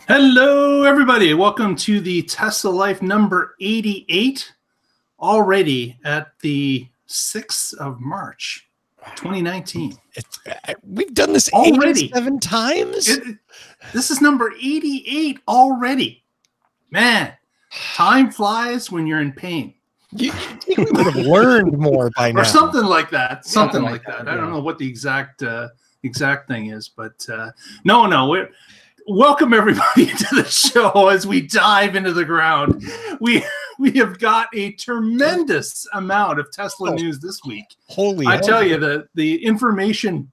Hello, everybody. Welcome to the Tesla Life number 88, already at the 6th of March, 2019. We've done this already 87 times? This is number 88 already. Man, time flies when you're in pain. You think we would have learned more by now. Or something like that. Something like that. Yeah. I don't know what the exact thing is, but no. Welcome everybody to the show as we dive into the ground. We have got a tremendous amount of Tesla news this week. I tell you, the information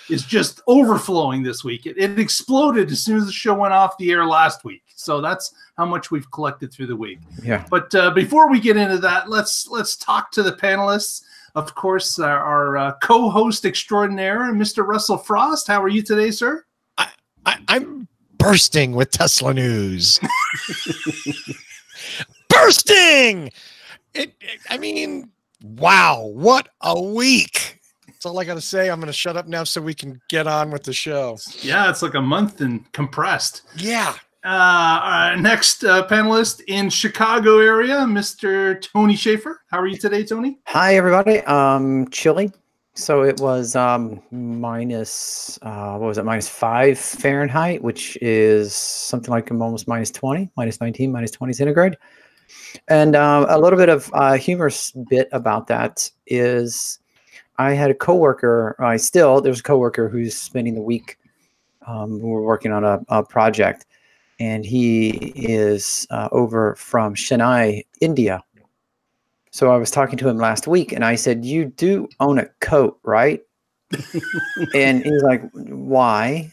is just overflowing this week. It exploded as soon as the show went off the air last week. So that's how much we've collected through the week. Yeah. But before we get into that, let's talk to the panelists. Of course, our co-host extraordinaire, Mr. Russell Frost. How are you today, sir? I'm bursting with Tesla news. Bursting! I mean, wow, what a week. That's all I got to say. I'm going to shut up now so we can get on with the show. Yeah, it's like a month and compressed. Yeah. Our next panelist in Chicago area, Mr. Tony Schaefer. How are you today, Tony? Hi, everybody. Chilly. So it was minus, what was it, -5 Fahrenheit, which is something like almost -20, -19, -20 centigrade. And a little bit of humorous bit about that is I had a coworker, there's a coworker who's spending the week, we're working on a project, and he is over from Chennai, India. So I was talking to him last week, and I said, "You do own a coat, right?" And he's like, "Why?"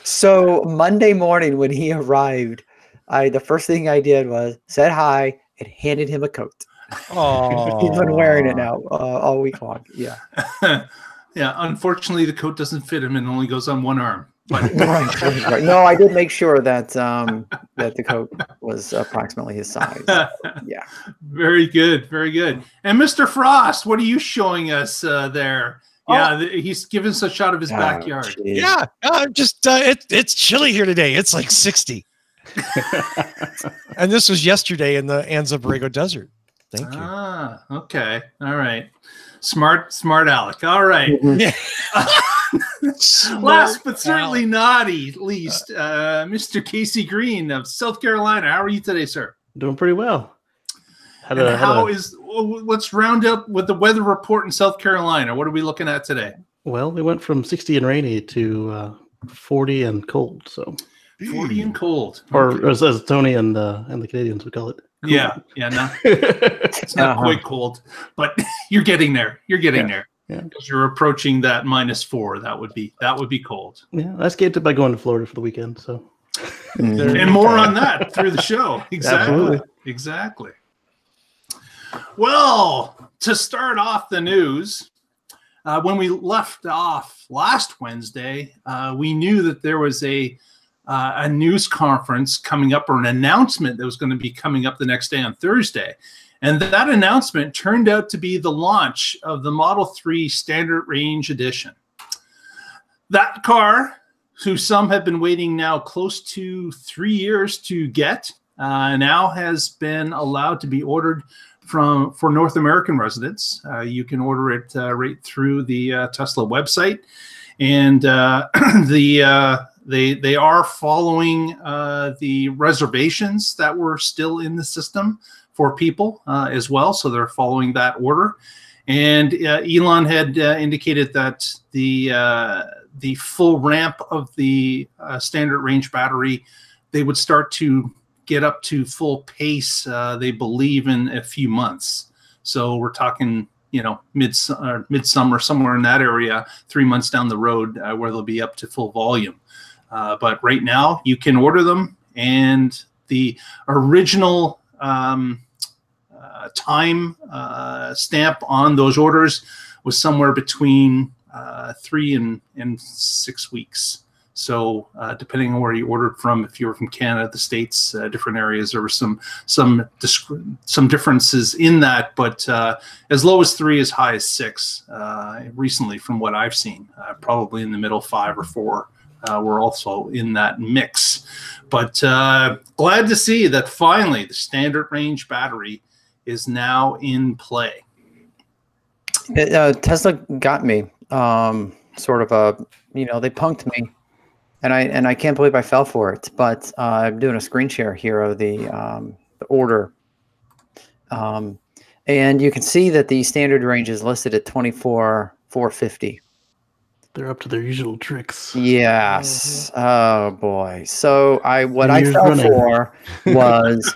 So Monday morning when he arrived, the first thing I did was said hi and handed him a coat. Oh, he's been wearing it now all week long. Yeah. Yeah. Unfortunately, the coat doesn't fit him and only goes on one arm. But right. No, I did make sure that that the coat was approximately his size. Yeah. Very good. Very good. And Mr. Frost, what are you showing us there? Yeah, he's giving us a shot of his backyard. Geez. Yeah. It's chilly here today. It's like 60. And this was yesterday in the Anza Borrego Desert. Thank you. Ah, okay. All right. Smart Alec. All right. Last but certainly not least, Mr. Casey Green of South Carolina. How are you today, sir? Doing pretty well. Let's round up with the weather report in South Carolina. What are we looking at today? Well, we went from 60 and rainy to 40 and cold. So 40 and cold, or as Tony and the Canadians would call it. Cool. Yeah. No, it's not quite cold, but you're getting there. There. Yeah, because you're approaching that -4. That would be cold. Yeah, I escaped it by going to Florida for the weekend. So, and more on that through the show. Exactly. Well, to start off the news, when we left off last Wednesday, we knew that there was a news conference coming up, or an announcement that was going to be coming up the next day on Thursday. And that announcement turned out to be the launch of the Model 3 Standard Range Edition. That car, who some have been waiting now close to 3 years to get, now has been allowed to be ordered for North American residents. You can order it right through the Tesla website. And they are following the reservations that were still in the system for people as well. So they're following that order. And Elon had indicated that the full ramp of the standard range battery, they would start to get up to full pace, they believe, in a few months. So we're talking, midsummer, somewhere in that area, 3 months down the road, where they'll be up to full volume. But right now you can order them, and the original time stamp on those orders was somewhere between 3 and 6 weeks. So depending on where you ordered from, if you were from Canada, the States, different areas, there were some differences in that, but as low as 3, as high as 6 recently, from what I've seen, probably in the middle 5 or 4 were also in that mix. But glad to see that finally the standard range battery is now in play. Tesla got me. Sort of a, they punked me, and I can't believe I fell for it. But I'm doing a screen share here of the order, and you can see that the standard range is listed at 24,450. They're up to their usual tricks. Yes. Oh boy. So what I fell for was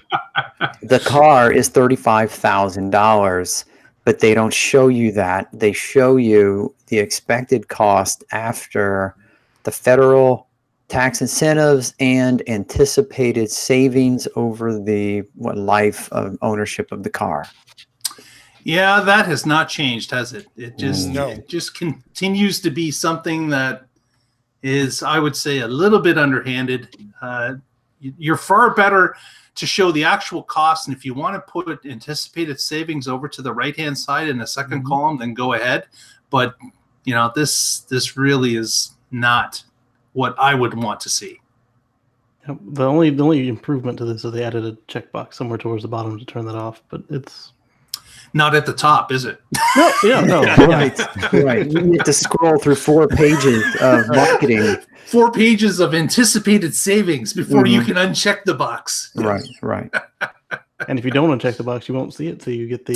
the car is $35,000, but they don't show you that. They show you the expected cost after the federal tax incentives and anticipated savings over the life of ownership of the car. Yeah, that has not changed, has it? It just continues to be something that is, I would say, a little bit underhanded. You're far better to show the actual cost, and if you want to put anticipated savings over to the right-hand side in the second column, then go ahead. But this really is not what I would want to see. The only improvement to this is they added a checkbox somewhere towards the bottom to turn that off, but it's not at the top, is it? No. Right. You need to scroll through 4 pages of marketing. 4 pages of anticipated savings before you can uncheck the box. Right. And if you don't uncheck the box, you won't see it till you get the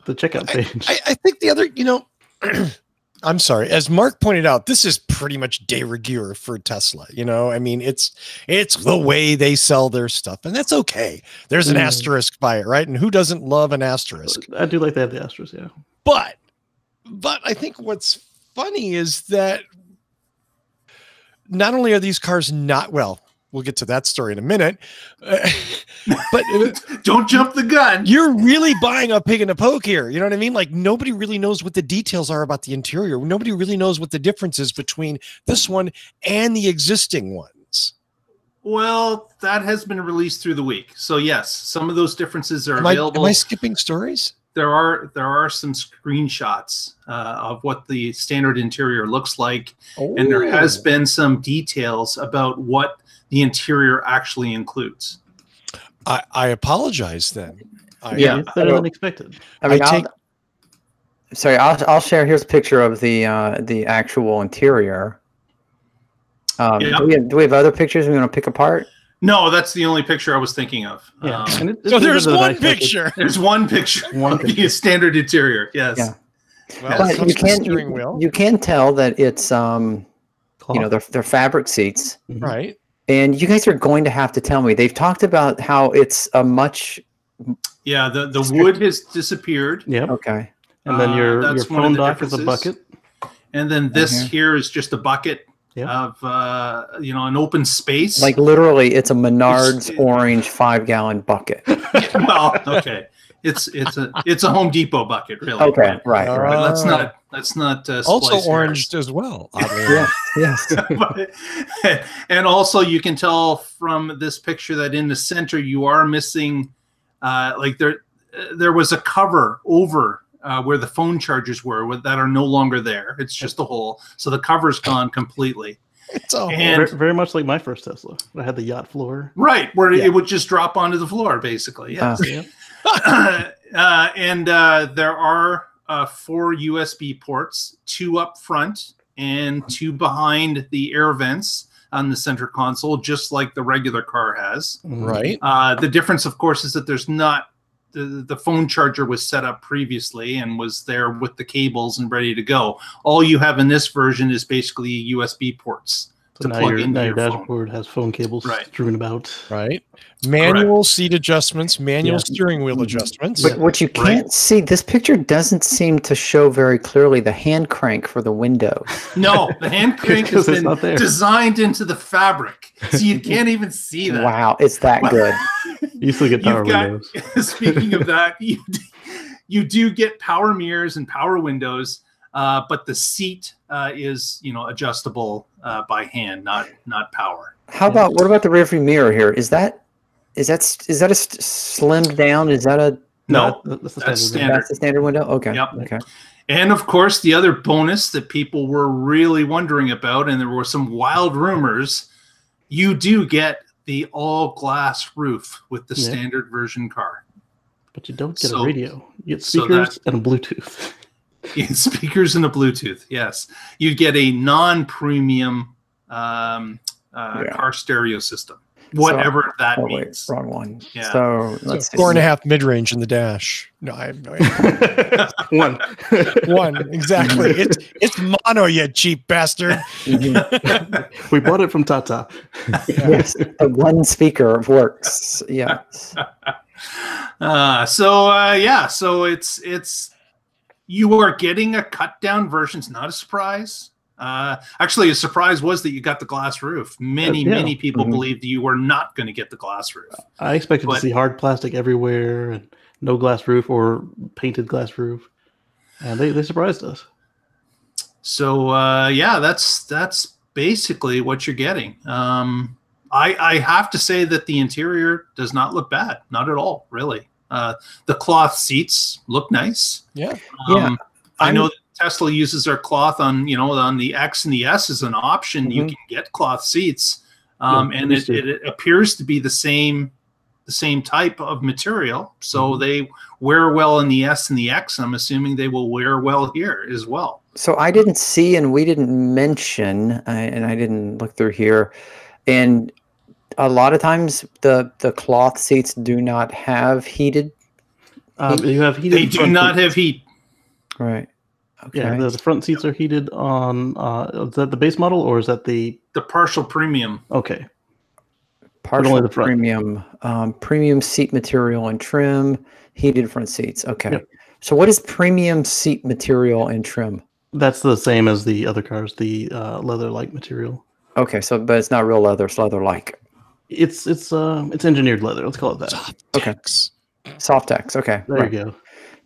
checkout page. I think the other, I'm sorry, as Mark pointed out, this is pretty much de rigueur for Tesla. I mean, it's the way they sell their stuff, and that's okay. There's an asterisk by it, right? And who doesn't love an asterisk? I do like to have the asterisk, yeah. But I think what's funny is that not only are these cars not, well, we'll get to that story in a minute, but don't jump the gun. You're really buying a pig in a poke here. You know what I mean? Like, nobody really knows what the details are about the interior. Nobody really knows what the difference is between this one and the existing ones. Well, that has been released through the week. So yes, some of those differences are available. Am I skipping stories? There are some screenshots of what the standard interior looks like. Oh. And there has been some details about what the interior actually includes. I apologize then. It's better than expected. I'll share. Here's a picture of the actual interior. Do we have other pictures we want to pick apart? No, that's the only picture I was thinking of. Yeah. So there's one picture. There's one picture. The standard interior. Yes. Yeah. Well, but you can tell that it's they're fabric seats, right? And you guys are going to have to tell me. They've talked about how it's a much. Yeah, the wood has disappeared. Yeah. Okay. And then your phone dock is a bucket. And then this here is just a bucket of an open space. Like literally, it's a Menards orange 5-gallon bucket. Well, okay. It's a Home Depot bucket, really. Okay, right. But let's not also oranged as well. Yes. And also, you can tell from this picture that in the center you are missing, there was a cover over where the phone chargers were that are no longer there. It's just a hole, so the cover's gone completely. It's a very much like my first Tesla. I had the yacht floor, right, where it would just drop onto the floor, basically. Yes. And there are 4 USB ports, 2 up front and 2 behind the air vents on the center console, just like the regular car has. Right. The difference, of course, is that there's not the phone charger was set up previously and was there with the cables and ready to go. All you have in this version is basically USB ports. So now your dashboard has phone cables strewn about. Right. Manual seat adjustments, manual steering wheel adjustments. But what you can't see, this picture doesn't seem to show very clearly the hand crank for the windows. No, the hand crank has been designed into the fabric, so you can't even see that. Wow, it's that good. You still get power windows. Speaking of that, you do get power mirrors and power windows. But the seat is, adjustable by hand, not power. What about the rearview mirror here? Is that a slimmed down? Is that a no? That's standard. That's the standard window. Okay. Yep. Okay. And of course, the other bonus that people were really wondering about, and there were some wild rumors, you do get the all-glass roof with the standard version car. But you don't get a radio. You get speakers and a Bluetooth. You get speakers and a Bluetooth, yes. You get a non-premium car stereo system. Whatever that means. Wait, wrong one. Yeah. So let's see. 4.5 mid-range in the dash. No, I have no idea. One, exactly. It's mono, you cheap bastard. We bought it from Tata. Yes, the one speaker works. Yes. So it's you are getting a cut down version. It's not a surprise. Actually, a surprise was that you got the glass roof. Many people believed you were not going to get the glass roof. I expected to see hard plastic everywhere and no glass roof or painted glass roof, and they surprised us. So that's basically what you're getting. I have to say that the interior does not look bad, not at all, really. The cloth seats look nice. Yeah, I know that Tesla uses their cloth on the X and the S as an option. You can get cloth seats, and it appears to be the same type of material. So they wear well in the S and the X. I'm assuming they will wear well here as well. So I didn't see, and we didn't mention, and I didn't look through here, and a lot of times the cloth seats do not have heated. You have heated. They do not have heat. Right. Okay. Yeah, the front seats are heated on. Is that the base model or is that the partial premium? Okay. Partial premium, premium seat material and trim, heated front seats. Okay. Yep. So what is premium seat material and trim? That's the same as the other cars, the leather-like material. Okay, but it's not real leather; it's leather-like. It's engineered leather. Let's call it that. Softex. Okay. There you go.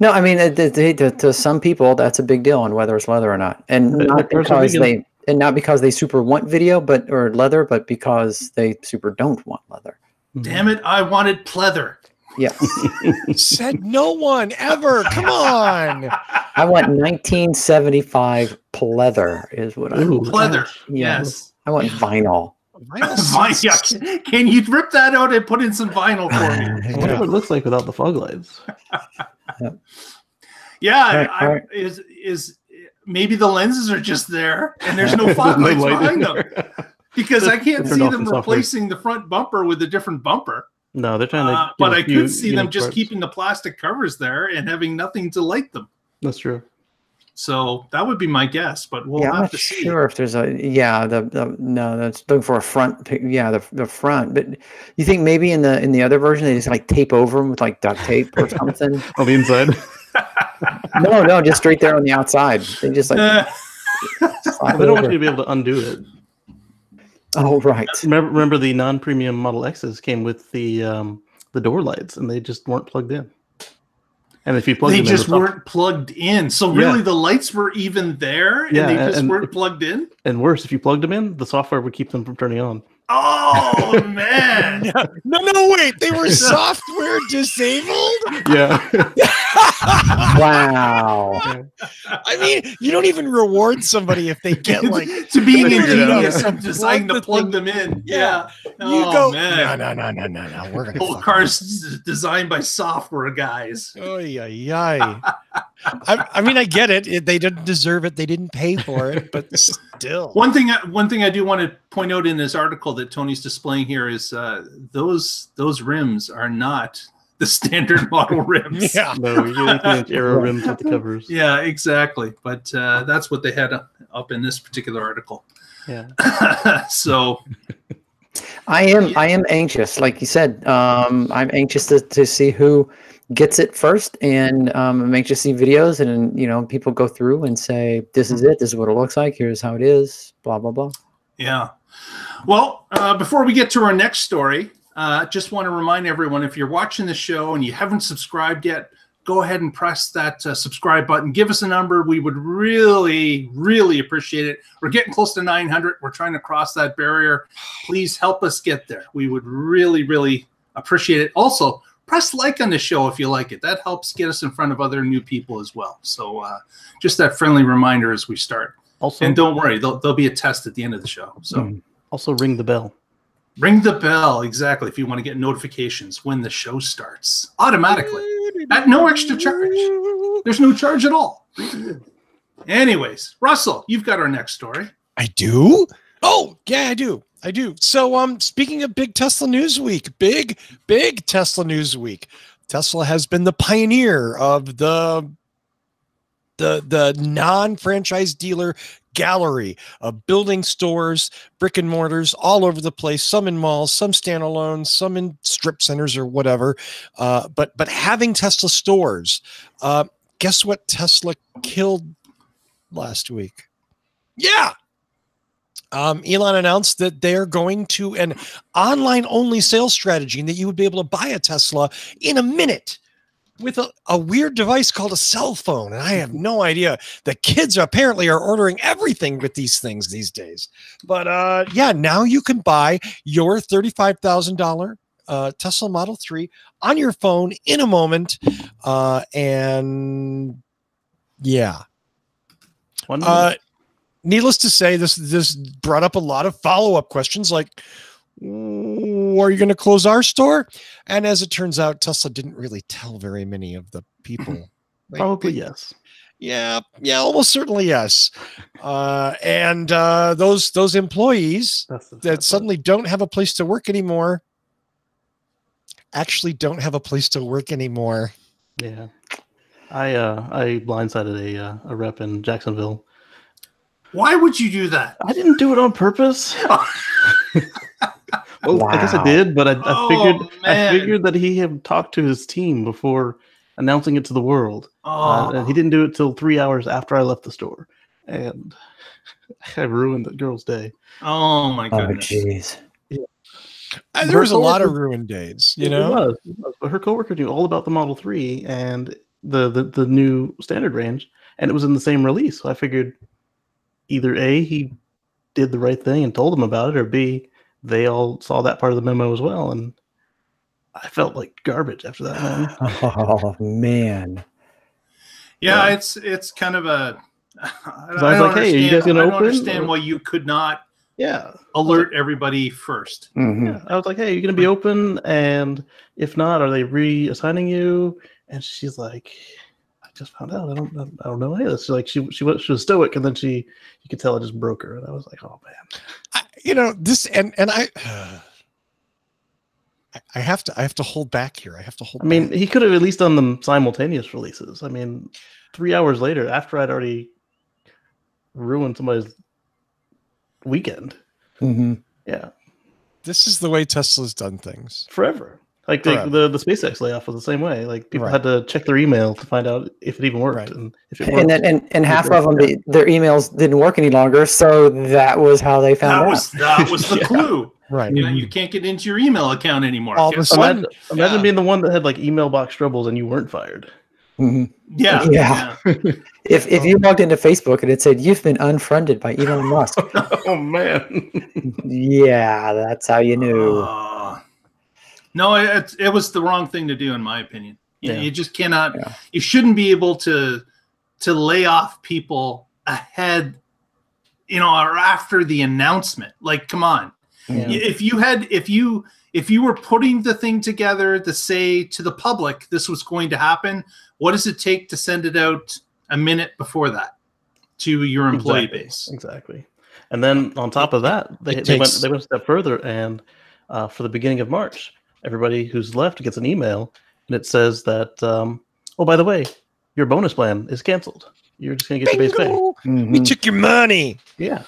No, I mean to some people that's a big deal on whether it's leather or not, and not because they super want video, or leather, but because they super don't want leather. Damn it! I wanted pleather. Yes. Said no one ever. Come on. I want 1975 pleather is what I want. Pleather. Yes. I want vinyl. Can you rip that out and put in some vinyl for me? I wonder what it looks like without the fog lights. Is maybe the lenses are just there and there's no fog lights behind them, because I can't see them replacing the front bumper with a different bumper. No, they're trying to. But I could see them just keeping the plastic covers there and having nothing to light them. That's true. So that would be my guess, but we'll have to see. I'm not sure if there's that's looking for a front. The front. But you think maybe in the other version they just like tape over them with like duct tape or something on the inside? No, just straight there on the outside. They just like. They don't want you to be able to undo it. Oh right. Remember the non-premium Model X's came with the door lights, and they just weren't plugged in. And if you plug them in, weren't plugged in. So really, the lights were even there, and they just weren't plugged in. And worse, if you plugged them in, the software would keep them from turning on. Oh man! No, wait. They were software disabled. Yeah. Wow. I mean, you don't even reward somebody if they get like to being ingenious and deciding to plug them in. Yeah. You go. Man. No. We're gonna. Old cars designed by software guys. Oh yeah. I mean, I get it. They didn't deserve it. They didn't pay for it, but still. One thing I do want to point out in this article that Tony's displaying here is those rims are not the standard model rims. Yeah. No, you get aero rims with the covers. Yeah, exactly. But that's what they had up in this particular article. Yeah. So. I am anxious, like you said. I'm anxious to see who gets it first, and I'm anxious to see videos, and people go through and say, "This is it. This is what it looks like. Here's how it is." Blah blah blah. Yeah. Well, before we get to our next story, just want to remind everyone: if you're watching the show and you haven't subscribed yet, go ahead and press that subscribe button. Give us a number. We would really, really appreciate it. We're getting close to 900. We're trying to cross that barrier. Please help us get there. We would really, really appreciate it. Also, press like on the show if you like it. That helps get us in front of other new people as well. So just that friendly reminder as we start. Also, and don't worry, there'll be a test at the end of the show. So also ring the bell. Ring the bell, exactly, if you want to get notifications when the show starts automatically at no extra charge. There's no charge at all. Anyways, Russell, you've got our next story. I do? Oh, yeah, I do. So, speaking of big Tesla news week, big Tesla news week. Tesla has been the pioneer of the non-franchise dealer gallery of building stores, brick and mortars all over the place, some in malls, some standalone, some in strip centers or whatever. But having Tesla stores, guess what Tesla killed last week? Yeah. Elon announced that they're going to an online only sales strategy and that you would be able to buy a Tesla in a minute with a weird device called a cell phone. And I have no idea. The kids apparently are ordering everything with these things these days. But yeah, now you can buy your $35,000 Tesla Model 3 on your phone in a moment. And yeah. Needless to say, this brought up a lot of follow-up questions like, are you going to close our store? And as it turns out, Tesla didn't really tell very many of the people. Probably yes. Yeah, almost certainly yes. And those employees that suddenly don't have a place to work anymore actually don't have a place to work anymore. Yeah. I blindsided a rep in Jacksonville. Why would you do that? I didn't do it on purpose. Well, wow. I guess I did, but I figured that he had talked to his team before announcing it to the world. And he didn't do it till 3 hours after I left the store, and I ruined the girl's day. Oh my goodness! Oh jeez. Yeah. There was a lot of ruined days, you know. It was. But her coworker knew all about the Model 3 and the new standard range, and it was in the same release. So I figured either A, he did the right thing and told them about it, or B, they all saw that part of the memo as well, and I felt like garbage after that, man. Oh man. Yeah, it's kind of a. I was like, hey, are you guys gonna open? I don't understand why you could not. Alert everybody first. Mm-hmm. Yeah, I was like, hey, are you gonna be open? And if not, are they reassigning you? And she's like, I just found out. I don't know. Hey, it's like she was stoic, and then you could tell it just broke her. And I was like, oh man. I have to hold back here. I mean, he could have at least done them simultaneous releases. I mean, 3 hours later, after I'd already ruined somebody's weekend. Mm-hmm. Yeah. This is the way Tesla's done things. Forever. Like the SpaceX layoff was the same way. Like people had to check their email to find out if it even worked, and if it worked, and half of them their emails didn't work any longer. So that was how they found out. That was the clue. Right. You can't get into your email account anymore. All of a sudden, imagine being the one that had like email box troubles and you weren't fired. Mm-hmm. Yeah. If you logged into Facebook and it said you've been unfriended by Elon Musk. Oh man. Yeah, that's how you knew. No, it was the wrong thing to do, in my opinion. You just cannot. Yeah. You shouldn't be able to lay off people ahead, or after the announcement. Like, come on. Yeah. If you were putting the thing together to say to the public this was going to happen, what does it take to send it out a minute before that to your employee base? Exactly. And then on top of that, they went a step further, and for the beginning of March, everybody who's left gets an email, and it says that, oh, by the way, your bonus plan is canceled. You're just going to get the base pay. Mm-hmm. We took your money. Yeah.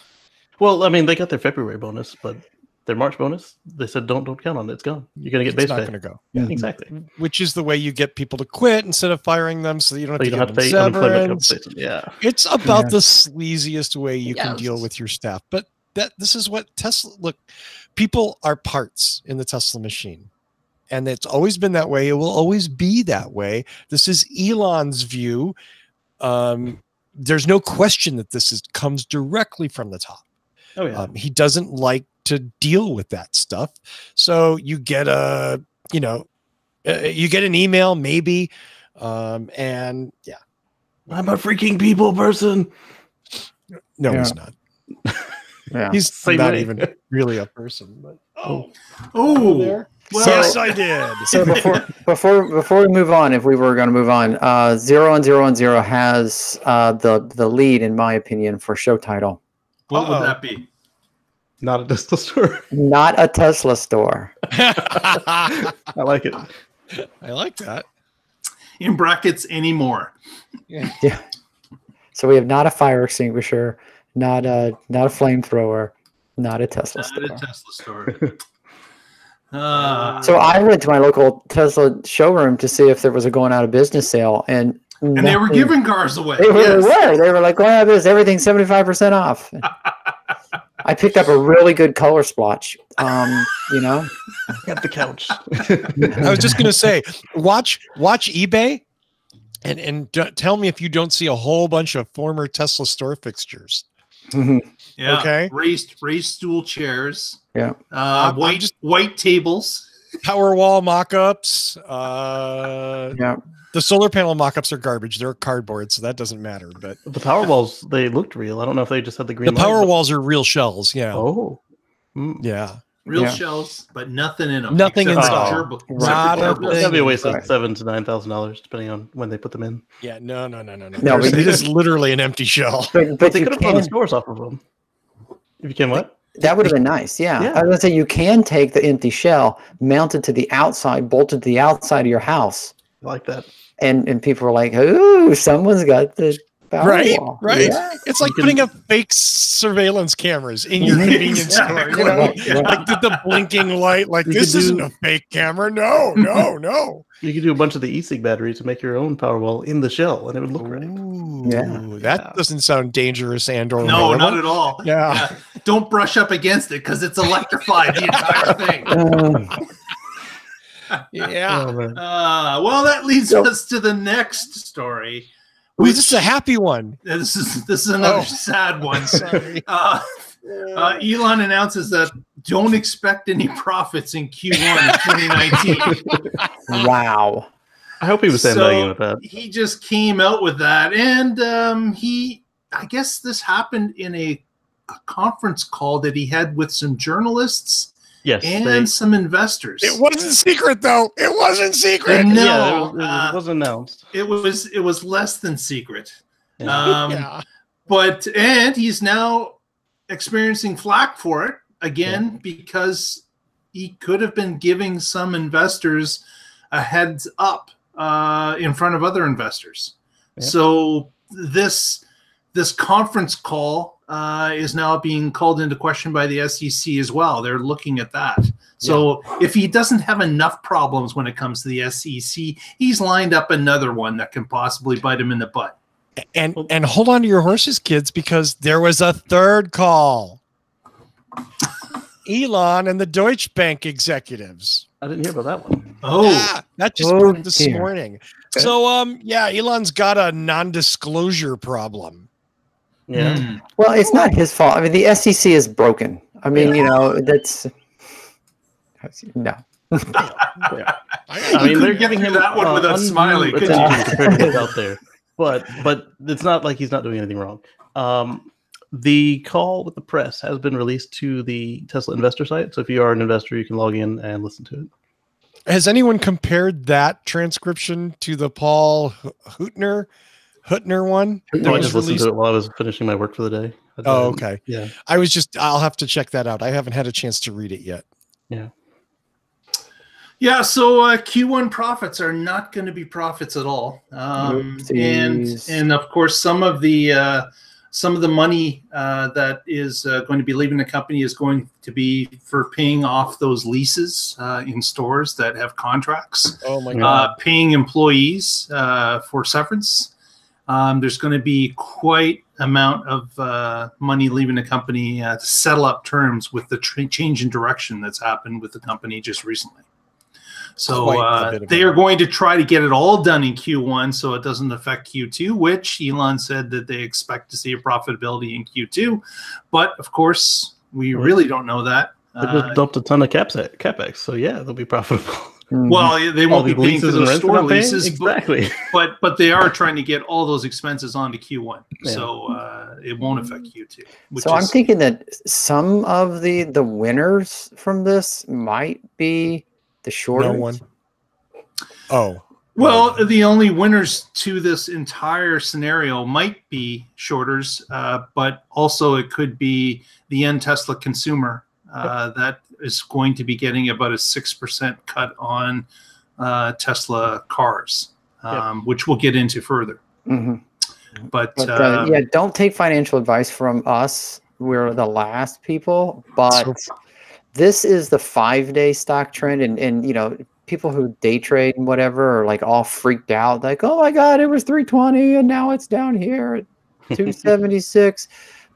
Well, I mean, they got their February bonus, but their March bonus, they said, don't count on it. It's gone. You're going to get base pay. It's not going to go. Yeah, exactly. Which is the way you get people to quit instead of firing them, so that you don't have to pay unemployment compensation. Yeah. It's about the sleaziest way you can deal with your staff. But this is what Tesla, look, people are parts in the Tesla machine. And it's always been that way. It will always be that way. This is Elon's view. There's no question that this comes directly from the top. Oh yeah. He doesn't like to deal with that stuff. So you get You get an email, maybe. And yeah. I'm a freaking people person. No, Yeah. he's not. Yeah. He's Same not way. even really a person. But Oh, there. well, Yes, I did. So before we move on, if we were going to move on, 0110 has the lead, in my opinion, for show title. what would that be? Not a Tesla store. Not a Tesla store. I like it. I like that. In brackets, anymore. Yeah. So we have not a fire extinguisher, not a flamethrower, not a Tesla Not store. a Tesla store. So I went to my local Tesla showroom to see if there was a going out of business sale, and they were giving cars away. They Yes. were. They were like, going out of business, everything's 75% off. I picked up a really good color splotch. You know, At the couch. I was just gonna say, watch eBay, and tell me if you don't see a whole bunch of former Tesla store fixtures. Yeah. Okay. Raised stool chairs. Yeah. White tables. Power wall mock-ups. Yeah. The solar panel mock-ups are garbage. They're cardboard, so that doesn't matter. But The power walls, they looked real. I don't know if they just had the green the power light, walls are real shells. Yeah. Oh. Yeah. Real Yeah. shells, but nothing in them. Nothing except for inside. gerbil- Right. except for Not a gerbils. thing. That'd be a waste of Right. $7,000 to $9,000 depending on when they put them in. Yeah. No. No, There's- but it is literally an empty shell. But But they you could have run the can. stores off of them. If you can what? That would have been nice. Yeah. Yeah. I was gonna say you can take the empty shell, mount it to the outside, bolted to the outside of your house, I like that. and people were like, "Ooh, someone's got the power Right. wall." Right. Yeah. It's like You can- putting up fake surveillance cameras in your convenience store. You know, Right, right. like the blinking light. Like You this could isn't do- a fake camera. No. You could do a bunch of the e-cig batteries to make your own power wall in the shell, and it would look great. Ooh, Yeah. that doesn't sound dangerous and or No, horrible. not at all. Yeah. Don't brush up against it because it's electrified the entire thing. Yeah. Oh, man. Well, that leads So- us to the next story. Ooh, this is a happy one. This is another Oh. sad one. Sorry. Elon announces that don't expect any profits in Q1 of 2019. Wow. I hope he was sandbagging with that. He just came out with that, and I guess this happened in a conference call that he had with some journalists Yes. and some investors. It wasn't secret though. It wasn't secret. No, yeah, it wasn't announced. it was less than secret. Yeah. Yeah. And he's now experiencing flack for it again because he could have been giving some investors a heads up in front of other investors. Yeah. So this conference call is now being called into question by the SEC as well. They're looking at that. So if he doesn't have enough problems when it comes to the SEC, he's lined up another one that can possibly bite him in the butt. And hold on to your horses, kids, because there was a third call. Elon and the Deutsche Bank executives. I didn't hear about that one. Oh, Yeah, that just Oh, broke this dear. morning. So Elon's got a non-disclosure problem. Yeah. hmm. Well, it's not his fault. I mean, the SEC is broken. I mean, you know, that's no. I mean, they're giving him that one without undue smiling, could you? attention compared to what's out there. But it's not like he's not doing anything wrong. The call with the press has been released to the Tesla investor site. So if you are an investor, you can log in and listen to it. Has anyone compared that transcription to the Paul Hutner one? No, that I was just listened released? to it while I was finishing my work for the day. Oh, okay. Yeah. I'll have to check that out. I haven't had a chance to read it yet. Yeah, so Q1 profits are not going to be profits at all, Oopsies. and of course some of the money that is going to be leaving the company is going to be for paying off those leases in stores that have contracts, Oh my God. paying employees for severance. There's going to be quite amount of money leaving the company to settle up terms with the change in direction that's happened with the company just recently. So Quite a bit of they are going to try to get it all done in Q1 so it doesn't affect Q2, which Elon said that they expect to see a profitability in Q2. But, of course, we really don't know that. They just dumped a ton of capex, so yeah, they'll be profitable. Well, they won't be paying for those store leases, exactly. but they are trying to get all those expenses onto Q1, so it won't affect Q2. So I'm thinking that some of the winners from this might be the shorters. No one. Oh. Well, the only winners to this entire scenario might be shorters, but also it could be the end Tesla consumer that is going to be getting about a 6% cut on Tesla cars, which we'll get into further. But yeah, don't take financial advice from us. We're the last people, but this is the 5-day stock trend, and you know, people who day trade and whatever are like all freaked out, like, oh my god, it was 320 and now it's down here at 276.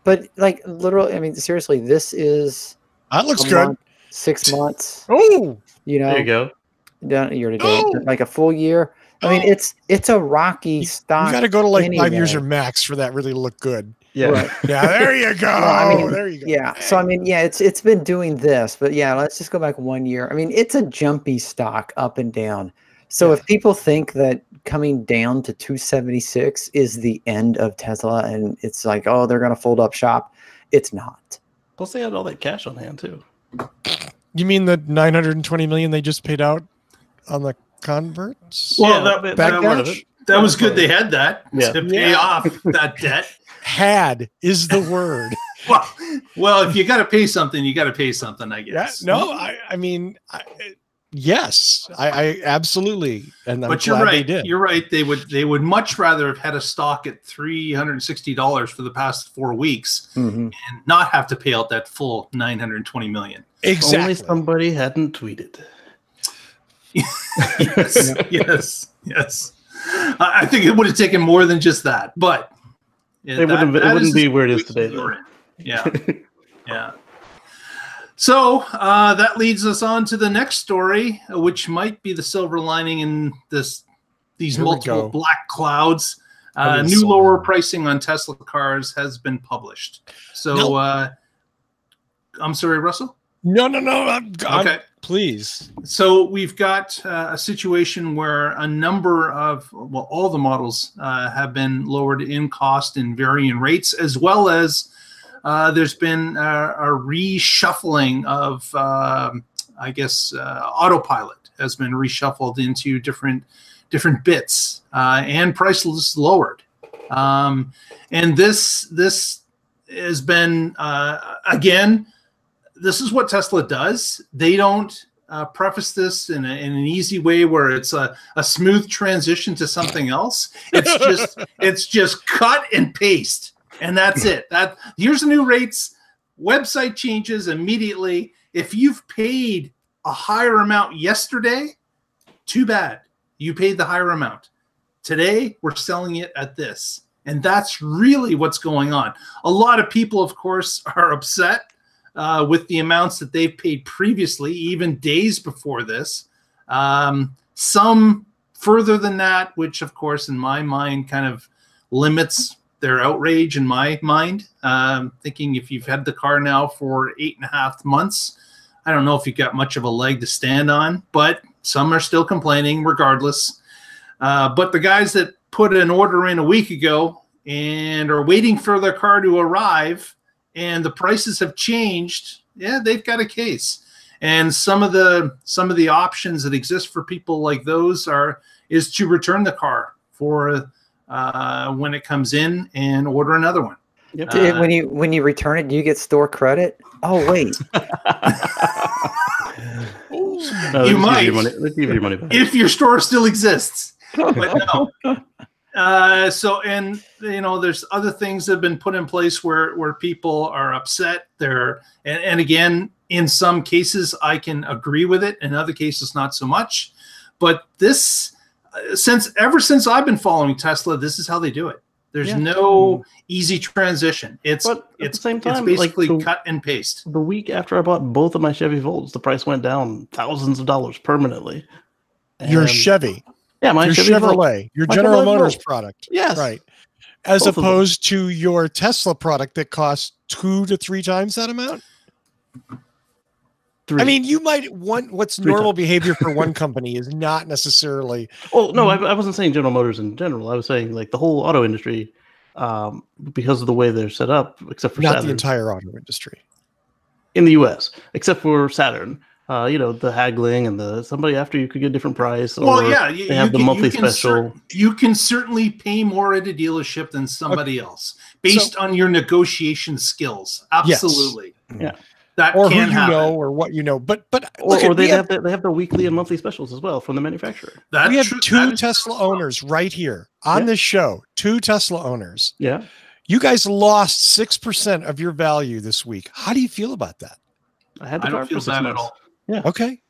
But like literally, I mean, seriously, this is that looks good. 6 months. Oh, you know, there you go. Down year to date, like a full year. I mean, it's a rocky stock. You got to go to like anyway. 5 years or max for that really to look good. Yeah. Right. Yeah, there you go. I mean, there you go. Yeah. So I mean, yeah, it's been doing this, but yeah, let's just go back 1 year. I mean, it's a jumpy stock up and down. So if people think that coming down to 276 is the end of Tesla and it's like, oh, they're gonna fold up shop, it's not. Plus, they had all that cash on hand too. You mean the 920 million they just paid out on the converts? Well, that was good. They had that to pay off that debt. Had is the word. well, if you got to pay something, you got to pay something, I guess. Yeah, no, I mean, yes, I absolutely. And but you're right. You're right. They would much rather have had a stock at $360 for the past 4 weeks and not have to pay out that full 920 million. Exactly. Only somebody hadn't tweeted. yes. I think it would have taken more than just that, but it wouldn't be where it is today. Yeah. So that leads us on to the next story, which might be the silver lining in these multiple black clouds. New lower pricing on Tesla cars has been published. So I'm sorry, Russell? No. Okay. Please. So we've got a situation where a number of, all the models have been lowered in cost in varying rates, as well as there's been a reshuffling of, Autopilot has been reshuffled into different bits and prices lowered. And this has been, again, this is what Tesla does. They don't preface this in an easy way where it's a smooth transition to something else. It's just cut and paste, and that's it. Here's the new rates. Website changes immediately. If you've paid a higher amount yesterday, too bad. You paid the higher amount. Today, we're selling it at this, and that's really what's going on. A lot of people, of course, are upset with the amounts that they've paid previously, even days before this. Some further than that, which of course in my mind kind of limits their outrage in my mind. Thinking if you've had the car now for 8.5 months, I don't know if you've got much of a leg to stand on, but some are still complaining regardless. But the guys that put an order in a week ago and are waiting for their car to arrive, and the prices have changed, they've got a case. And some of the options that exist for people like those is to return the car for when it comes in and order another one. Yep. When you return it, do you get store credit? Oh wait. No, you might. Let's give you your money back. If your store still exists. But no. There's other things that have been put in place where people are upset. And again, in some cases I can agree with it, in other cases not so much. But this, ever since I've been following Tesla, this is how they do it. There's no easy transition. It's basically cut and paste. The week after I bought both of my Chevy Volts, the price went down thousands of dollars permanently. Your Chevy. Yeah, your Chevrolet, your General Motors product. Yes. Right. As opposed to your Tesla product that costs 2 to 3 times that amount? I mean, you might want what's normal behavior for one company is not necessarily. Oh no, I wasn't saying General Motors in general. I was saying like the whole auto industry, because of the way they're set up, except for not Saturn. The entire auto industry in the U.S., except for Saturn. The haggling and somebody after you could get a different price. Or they have the monthly special. You can certainly pay more at a dealership than somebody else based on your negotiation skills. Absolutely. Yes. Yeah. That or can who you happen. know or what you know, but they have the weekly and monthly specials as well from the manufacturer. We have two Tesla owners right here on this show. 2 Tesla owners. Yeah, you guys lost 6% of your value this week. How do you feel about that? I don't feel bad at all. Yeah. Okay.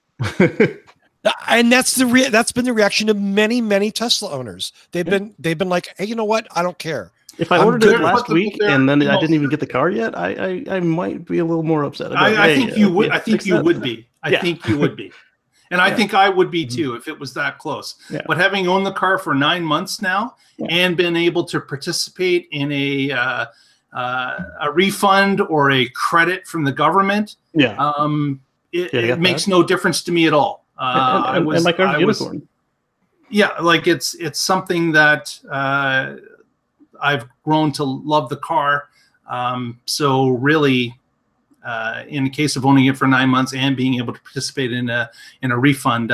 And that's been the reaction of many Tesla owners. They've been like, hey, you know what? I don't care. If I ordered it last week and then I didn't even get the car yet, I might be a little more upset. I think you would. I think you would be. I think you would be. And I think I would be too if it was that close. Yeah. But having owned the car for 9 months now and been able to participate in a refund or a credit from the government, it makes no difference to me at all. And my car's a unicorn. Yeah, like it's something that I've grown to love the car. So really, in the case of owning it for 9 months and being able to participate in a refund,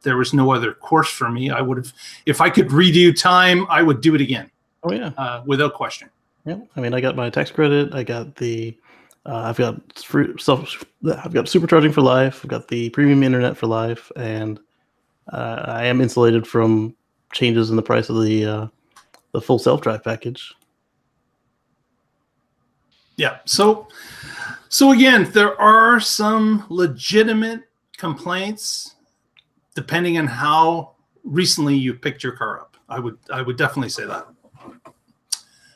there was no other course for me. I would have, if I could redo time, I would do it again. Oh yeah, without question. Yeah, I mean, I got my tax credit. I got the, I've got supercharging for life. I've got the premium internet for life, and I am insulated from changes in the price of the full self-drive package. Yeah. So again, there are some legitimate complaints depending on how recently you picked your car up. I would definitely say that.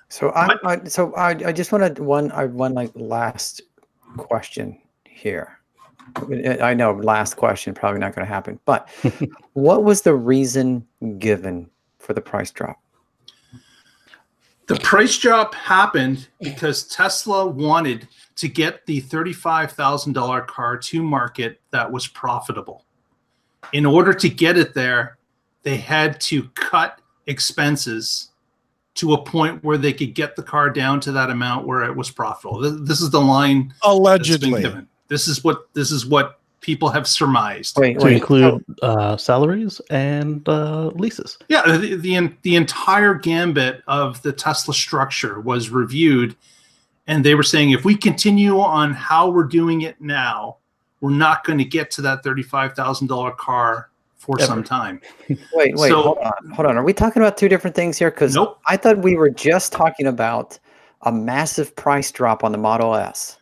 So I just wanted one like last question here. I know last question probably not going to happen, but what was the reason given for the price drop? The price drop happened because Tesla wanted to get the $35,000 car to market that was profitable. In order to get it there, they had to cut expenses to a point where they could get the car down to that amount where it was profitable. This is the line. Allegedly. This is what people have surmised. To include salaries and leases. Yeah, the entire gambit of the Tesla structure was reviewed, and they were saying if we continue on how we're doing it now, we're not going to get to that $35,000 car for some time. Wait, hold on. Are we talking about two different things here? Because nope. I thought we were just talking about a massive price drop on the Model S.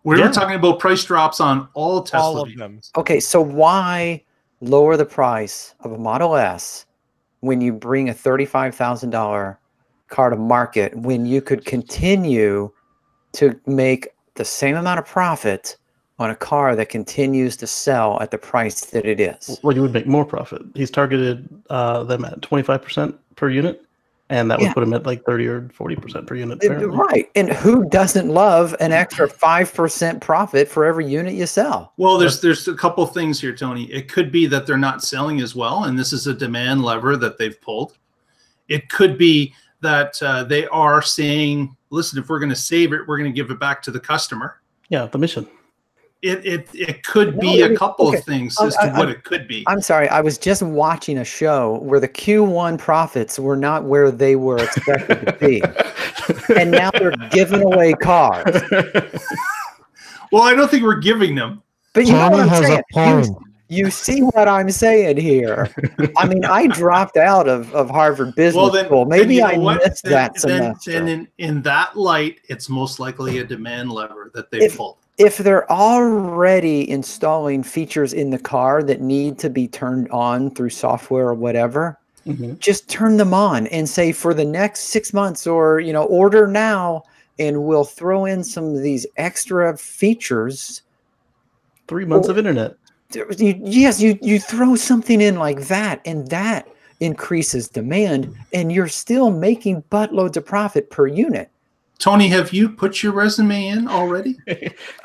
We were talking about price drops on all Tesla. All of them. Okay, so why lower the price of a Model S when you bring a $35,000 car to market when you could continue to make the same amount of profit on a car that continues to sell at the price that it is? Well, you would make more profit. He's targeted them at 25% per unit, and that would put him at like 30 or 40% per unit. Right. And who doesn't love an extra 5% profit for every unit you sell? Well, there's a couple of things here, Tony. It could be that they're not selling as well, and this is a demand lever that they've pulled. It could be that they are saying, listen, if we're going to save it, we're going to give it back to the customer. Yeah, the mission. It could be a couple of things as to what it could be. I'm sorry. I was just watching a show where the Q1 profits were not where they were expected to be. And now they're giving away cars. Well, I don't think we're giving them. But you know what I'm saying? You see what I'm saying here. I mean, I dropped out of Harvard Business School. Maybe I missed that semester. Then in that light, it's most likely a demand lever that they pulled. If they're already installing features in the car that need to be turned on through software or whatever, just turn them on and say for the next 6 months or, order now and we'll throw in some of these extra features. 3 months of internet. Yes, you throw something in like that and that increases demand and you're still making buttloads of profit per unit. Tony, have you put your resume in already?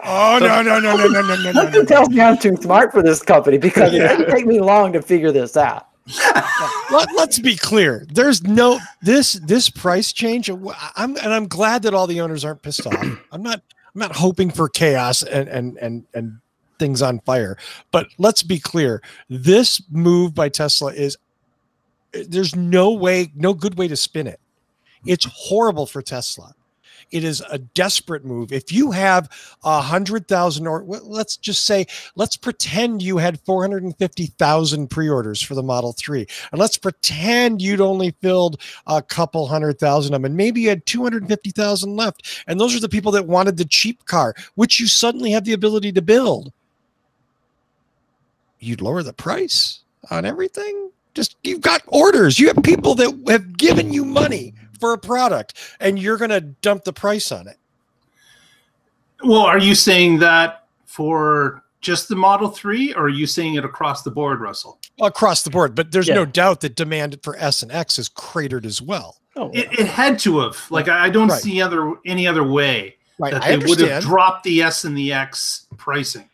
Oh, no. Nothing tells me I'm too smart for this company because it didn't take me long to figure this out. Let's be clear. There's no this price change. I'm glad that all the owners aren't pissed off. I'm not hoping for chaos and things on fire. But let's be clear. This move by Tesla there's no good way to spin it. It's horrible for Tesla. It is a desperate move. If you have 100,000, or let's pretend you had 450,000 pre-orders for the Model 3. And let's pretend you'd only filled a couple 100,000 of them. And maybe you had 250,000 left. And those are the people that wanted the cheap car, which you suddenly have the ability to build. You'd lower the price on everything. You've got orders. You have people that have given you money for a product, and you're going to dump the price on it. Well, are you saying that for just the Model 3, or are you saying it across the board, Russell? Across the board, but there's no doubt that demand for S and X is cratered as well. It had to have. Like, I don't see any other way that they would have dropped the S and the X pricing.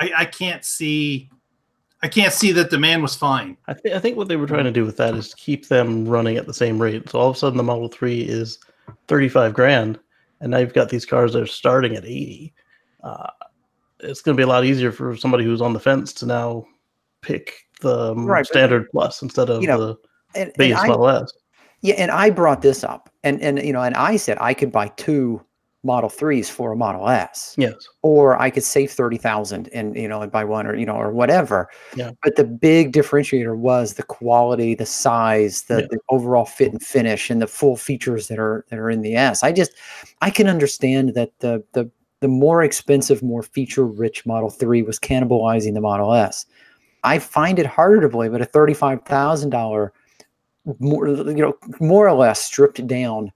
I can't see that demand was fine. I think what they were trying to do with that is keep them running at the same rate. So all of a sudden the Model 3 is 35 grand, and now you've got these cars that are starting at 80. It's going to be a lot easier for somebody who's on the fence to now pick the standard plus instead of the base Model S. Yeah, and I brought this up, and I said I could buy 2 Model 3s for a Model S. Yes. Or I could save 30,000 and buy one, or whatever. Yeah. But the big differentiator was the quality, the size, the overall fit and finish, and the full features that are in the S. I can understand that the more expensive, more feature-rich Model 3 was cannibalizing the Model S. I find it harder to believe that a $35,000 more or less stripped down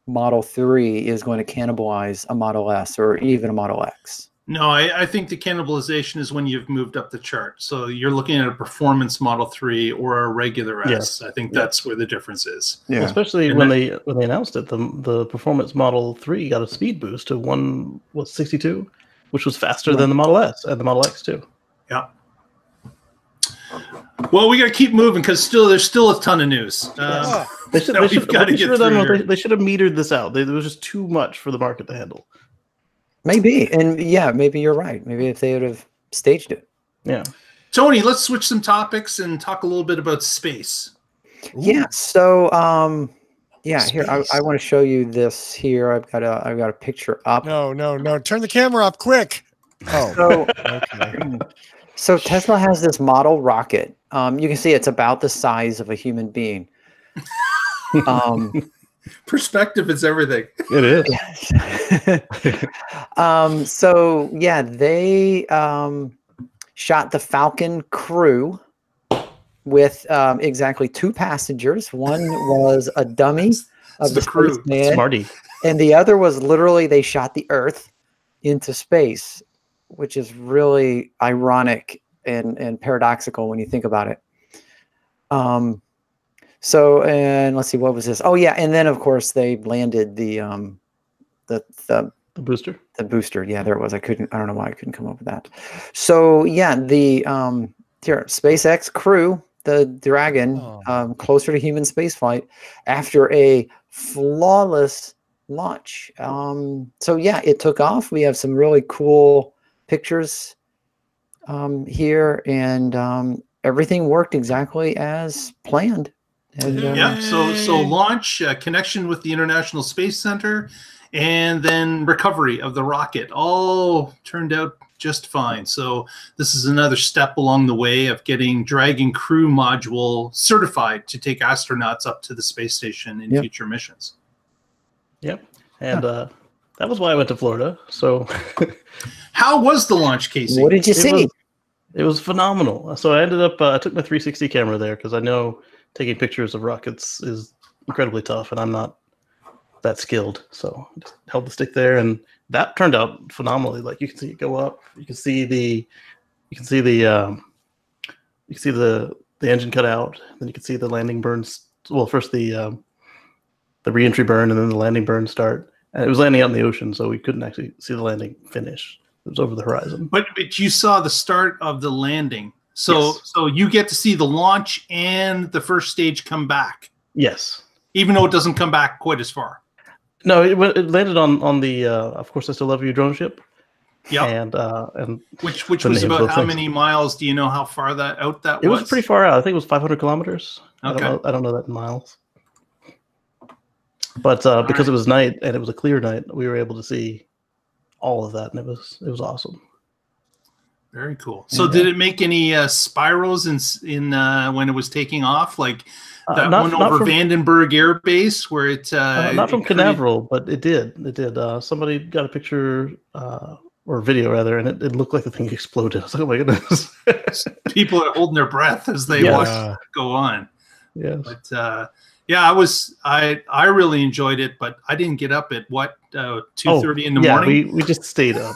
Model 3 is going to cannibalize a Model S or even a Model X. No, I think the cannibalization is when you've moved up the chart. So you're looking at a performance Model 3 or a regular S. I think that's where the difference is. Yeah. Especially when they announced it, the performance Model 3 got a speed boost to 62, which was faster than the Model S and the Model X too. Yeah. Well, we got to keep moving because there's still a ton of news. They should have metered this out. There was just too much for the market to handle. Maybe, and maybe you're right. Maybe if they would have staged it. Yeah. Tony, let's switch some topics and talk a little bit about space. Ooh. Yeah. So, here I want to show you this. Here, I've got a picture up. No! Turn the camera up, quick. Oh. So, okay. So Tesla has this model rocket. You can see it's about the size of a human being. Perspective is everything. It is. They shot the Falcon crew with exactly 2 passengers. One was a dummy of the crew, Smarty, and the other was literally they shot the Earth into space, which is really ironic and paradoxical when you think about it. And let's see, what was this? Oh yeah, and then of course they landed the booster. The booster, yeah, there it was. I don't know why I couldn't come up with that. So yeah, the SpaceX crew, the Dragon, closer to human spaceflight after a flawless launch. It took off. We have some really cool pictures here, and everything worked exactly as planned. And, so launch, connection with the International Space Center, and then recovery of the rocket all turned out just fine. So this is another step along the way of getting Dragon crew module certified to take astronauts up to the space station in future missions. Yep. And that was why I went to Florida. So how was the launch, Casey? What did you see? It was phenomenal. So I ended up, I took my 360 camera there because I know taking pictures of rockets is incredibly tough, and I'm not that skilled. So I just held the stick there, and that turned out phenomenally. Like you can see it go up. You can see the engine cut out. Then you can see the landing burns. Well, first the reentry burn, and then the landing burn start. And it was landing out in the ocean, so we couldn't actually see the landing finish. It was over the horizon. But you saw the start of the landing. So Yes. so you get to see the launch and the first stage come back, Yes. even though it doesn't come back quite as far. No, it landed on the Of Course I Still Love You drone ship. Yeah. And Which the was names of about those how things. many miles? Do you know how far that was? It was pretty far out. I think it was 500 kilometers. Okay. I don't know that in miles. But because it was night and it was a clear night, we were able to see all of that, and it was awesome. Very cool. So did it make any spirals in when it was taking off, like that not one over from- Vandenberg Air Base where it not from it created- Canaveral, but it did. It did. Somebody got a picture or video rather, and it looked like the thing exploded. I was like, oh my goodness. people are holding their breath as they Yes. watch it go on. Yes. But yeah, I really enjoyed it, but I didn't get up at 2:30 in the morning. We just stayed up.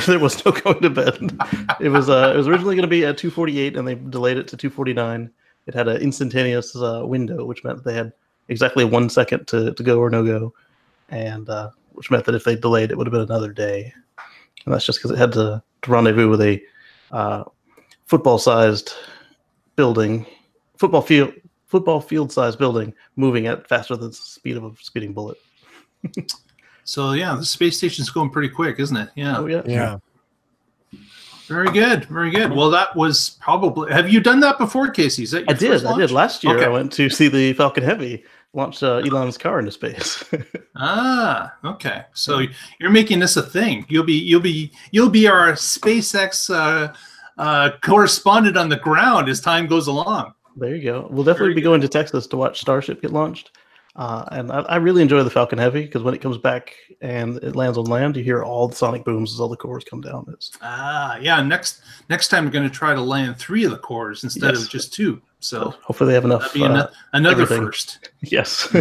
There was no going to bed. It was originally going to be at 2:48, and they delayed it to 2:49. It had an instantaneous window, which meant they had exactly 1 second to go or no go, and which meant that if they delayed, it would have been another day. And that's just because it had to rendezvous with a football-sized building, football field-sized building, moving at faster than the speed of a speeding bullet. So yeah, the space station's going pretty quick, isn't it? Yeah. Oh yeah. Yeah. Very good. Very good. Well, that was probably. Have you done that before, Casey? Is that your I did. first I launch? did last year. Okay. I went to see the Falcon Heavy launch Elon's car into space. Ah, okay. So you're making this a thing. You'll be our SpaceX correspondent on the ground as time goes along. There you go. We'll definitely be going to Texas to watch Starship get launched. And I really enjoy the Falcon Heavy because when it comes back and it lands on land, you hear all the sonic booms as all the cores come down. Yeah. Next time we're going to try to land 3 of the cores instead of just 2. So hopefully they have enough. that'd be another everything. first. Yes.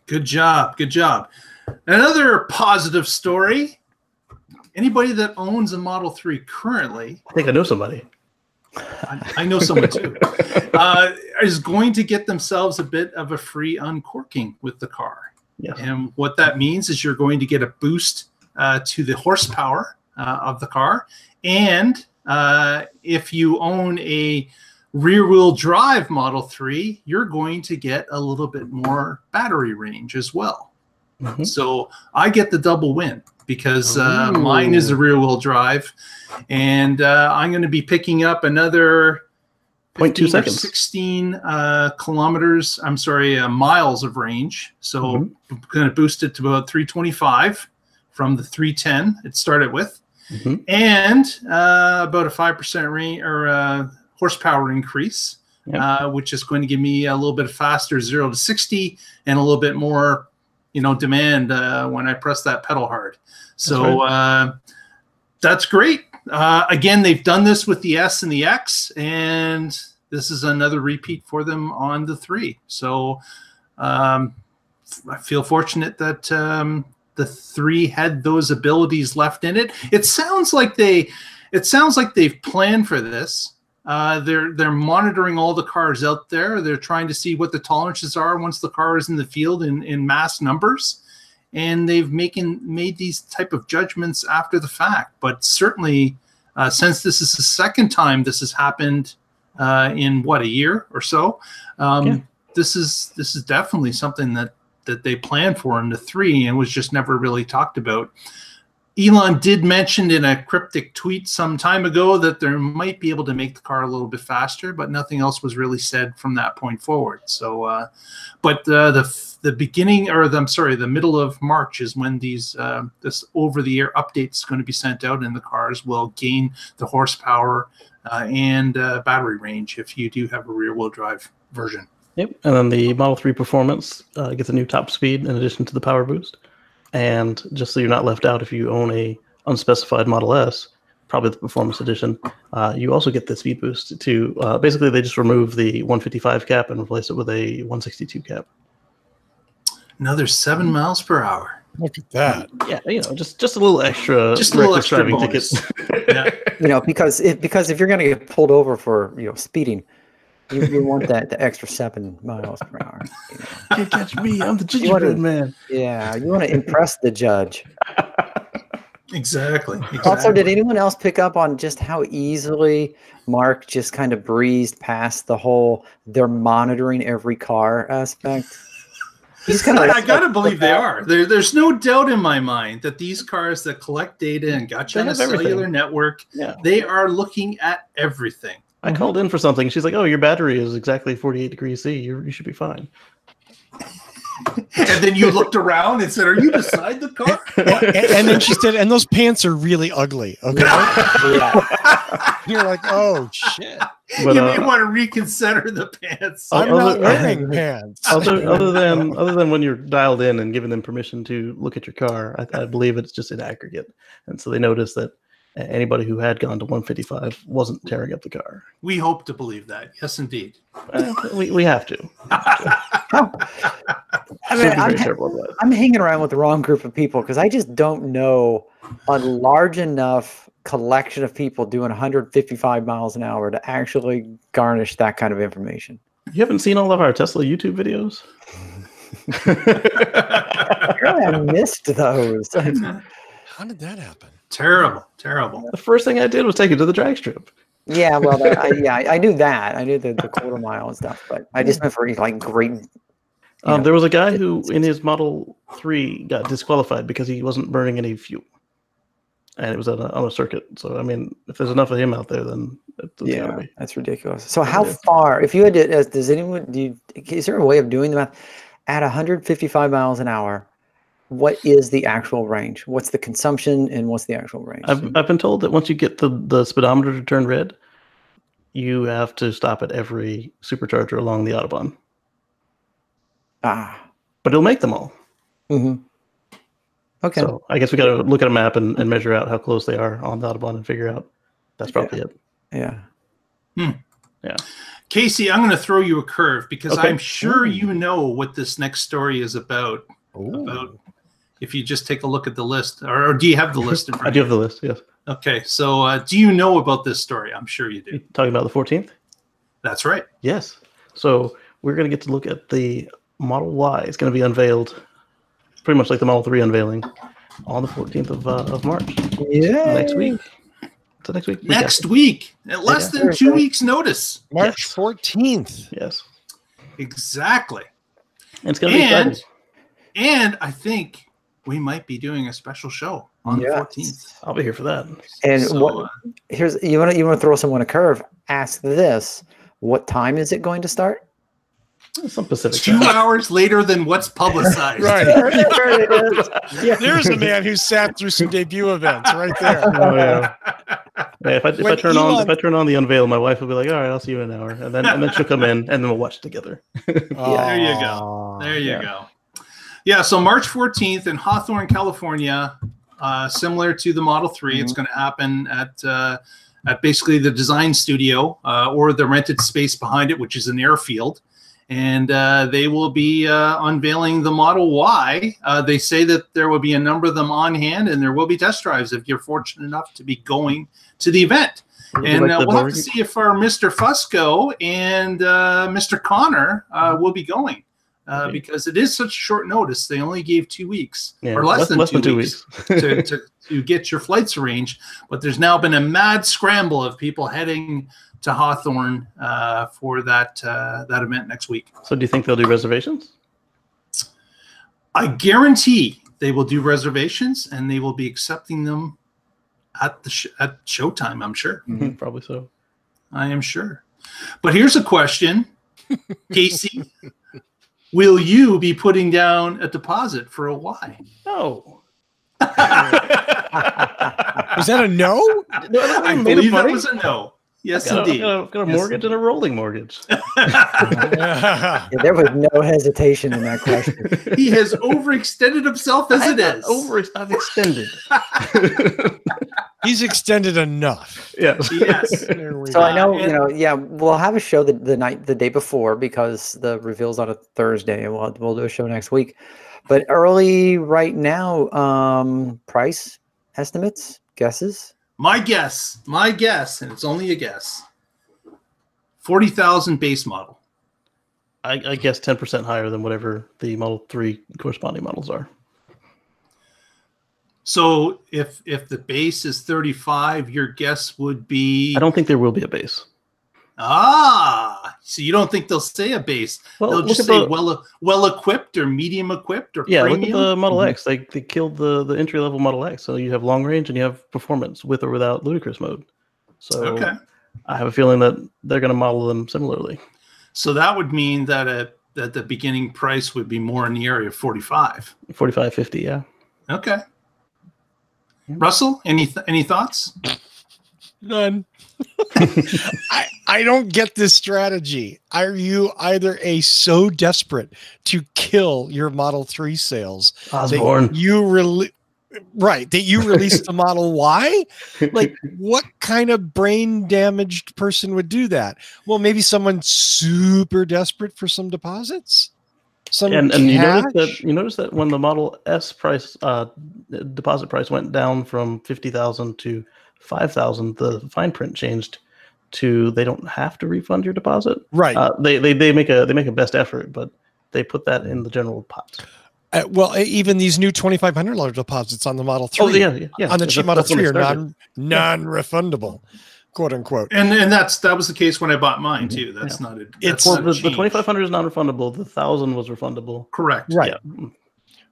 Good job. Good job. Another positive story. Anybody that owns a Model 3 currently, I think I know somebody. I know someone too, is going to get themselves a bit of a free uncorking with the car. Yes. And what that means is you're going to get a boost to the horsepower of the car. And if you own a rear-wheel drive Model 3, you're going to get a little bit more battery range as well. Mhm. So I get the double win because mine is a rear-wheel drive, and I'm going to be picking up another 0.2 15 or seconds. 16 kilometers. I'm sorry, miles of range. So I'm going to boost it to about 325 from the 310 it started with, and about a 5% range or horsepower increase, which is going to give me a little bit faster 0 to 60 and a little bit more, demand when I press that pedal hard. So that's great. Again, they've done this with the S and the X, and this is another repeat for them on the 3. So I feel fortunate that the 3 had those abilities left in it. It sounds like they've planned for this. They're monitoring all the cars out there. They're trying to see what the tolerances are once the car is in the field in mass numbers, and they've made these type of judgments after the fact. But certainly, since this is the second time this has happened in a year or so, this is definitely something that they planned for in the 3 and was just never really talked about. Elon did mention in a cryptic tweet some time ago that they might be able to make the car a little bit faster, but nothing else was really said from that point forward. So, but the beginning, or the middle of March is when this over-the-air update is going to be sent out, and the cars will gain the horsepower and battery range if you do have a rear-wheel drive version. Yep. And then the Model 3 Performance gets a new top speed in addition to the power boost. And just so you're not left out, if you own a unspecified Model S, probably the Performance Edition, you also get the speed boost to basically they just remove the 155 cap and replace it with a 162 cap. Another 7 miles per hour. Look at that. Yeah, just a little extra, Just a little reckless extra driving bonus. ticket. Yeah. Because if you're going to get pulled over for speeding, You want the extra 7 miles per hour. You know. Can't catch me. I'm the gingerbread man. Yeah, you want to impress the judge. Exactly. Also, did anyone else pick up on just how easily Mark just kind of breezed past the whole they're monitoring every car aspect? He's kind of I gotta believe they are. There's no doubt in my mind that these cars that collect data and got you on a cellular network, they are looking at everything. I called in for something. She's like, "Oh, your battery is exactly 48 degrees C. You should be fine." And then you looked around and said, "Are you beside the car?" And then she said, "And those pants are really ugly." Okay. You're like, "Oh shit." But, you may want to reconsider the pants. I'm not wearing pants. Other than when you're dialed in and giving them permission to look at your car, I believe it's just in aggregate, and so they noticed that anybody who had gone to 155 wasn't tearing up the car. We hope to believe that. Yes, indeed. We have to. I mean, I'm hanging around with the wrong group of people because I just don't know a large enough collection of people doing 155 miles an hour to actually garnish that kind of information. You haven't seen all of our Tesla YouTube videos? I missed those. How did that happen? Terrible. The first thing I did was take it to the drag strip. Yeah, well, I knew that. I knew the quarter mile and stuff, but I just meant for like great. There was a guy who, in his Model 3, got disqualified because he wasn't burning any fuel, and it was on a circuit. So, I mean, if there's enough of him out there, then it's gotta be. That's ridiculous. So, how far? If you had to, is there a way of doing the math at 155 miles an hour? What is the actual range? What's the consumption and what's the actual range? I've been told that once you get the speedometer to turn red, you have to stop at every supercharger along the Autobahn. But it'll make them all. Mm-hmm. Okay. So I guess we got to look at a map and measure out how close they are on the Autobahn and figure out that's probably it. Yeah. Yeah. Casey, I'm going to throw you a curve because I'm sure you know what this next story is about. If you just take a look at the list, or do you have the list in front of you? I do have the list, yes. Okay, so do you know about this story? I'm sure you do. You're talking about the 14th? That's right. Yes. So we're going to get to look at the Model Y. It's going to be unveiled, pretty much like the Model 3 unveiling, on the 14th of March. Yeah. Next week. So next week. Next week. At less than 2 weeks' notice. March 14th. Yes. Exactly. And it's going to be exciting. And I think we might be doing a special show on the 14th. I'll be here for that. And so, here's you want to throw someone a curve. Ask this: what time is it going to start? Some Pacific 2 hours later than what's publicized. Right. There it is. There's a man who sat through some debut events right there. Oh yeah. If I turn on the unveil, my wife will be like, "All right, I'll see you in an hour," and then she'll come in, and then we'll watch it together. There you go. There you go. Yeah, so March 14th in Hawthorne, California, similar to the Model 3, it's going to happen at basically the design studio or the rented space behind it, which is an airfield. And they will be unveiling the Model Y. They say that there will be a number of them on hand, and there will be test drives if you're fortunate enough to be going to the event. And we'll have to see if our Mr. Fusco and Mr. Connor will be going. Because it is such short notice. They only gave 2 weeks, or less than 2 weeks, to get your flights arranged. But there's now been a mad scramble of people heading to Hawthorne for that event next week. So do you think they'll do reservations? I guarantee they will do reservations, and they will be accepting them at at showtime, I'm sure. Mm-hmm, probably so. I am sure. But here's a question, Casey. Will you be putting down a deposit for a Y? No. Is that a no? I believe that was a no. Yes, indeed. I've got a mortgage and a rolling mortgage. Yeah, there was no hesitation in that question. He has overextended himself as it is. I've extended. He's extended enough. Yes. So I know, we'll have a show the day before because the reveal's on a Thursday, and we'll do a show next week. But early right now, price estimates, guesses. My guess, and it's only a guess, $40,000 base model. I guess 10% higher than whatever the Model 3 corresponding models are. So if the base is 35, your guess would be... I don't think there will be a base. So you don't think they'll say a base? Well, They'll just say well equipped or medium equipped or premium? Look at the Model X. They killed the entry level Model X. So you have long range and you have performance with or without ludicrous mode. So okay. I have a feeling that they're going to model them similarly. So that would mean that that the beginning price would be more in the area of 45. 45, 50, yeah. Okay. Russell, any thoughts? None. I don't get this strategy. Are you either so desperate to kill your Model 3 sales Osborne. that you release the Model Y? Like, what kind of brain damaged person would do that? Well, maybe someone super desperate for some deposits. And you notice that when the Model S price deposit price went down from 50,000 to 5,000, the fine print changed to they don't have to refund your deposit. Right. They make a best effort, but they put that in the general pot. Well, even these new $2,500 deposits on the Model 3, on the cheap Model 3 are non-refundable, quote unquote. And that was the case when I bought mine too. That's not a. It's the 2,500 is non-refundable. The 1,000 was refundable. Correct. Right. Yeah.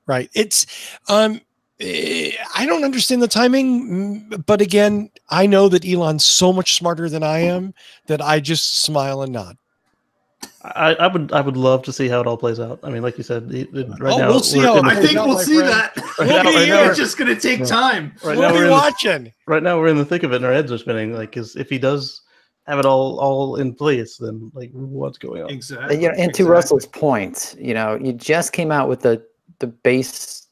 Right. It's I don't understand the timing, but again, I know that Elon's so much smarter than I am that I just smile and nod. I would love to see how it all plays out. I mean, like you said, now we'll see. I think we'll see that. It's just going to take time. We'll be watching. Right now, we're in the thick of it, and our heads are spinning. Like, if he does have it all in place, then like, what's going on? Exactly. And to Russell's point, you just came out with the base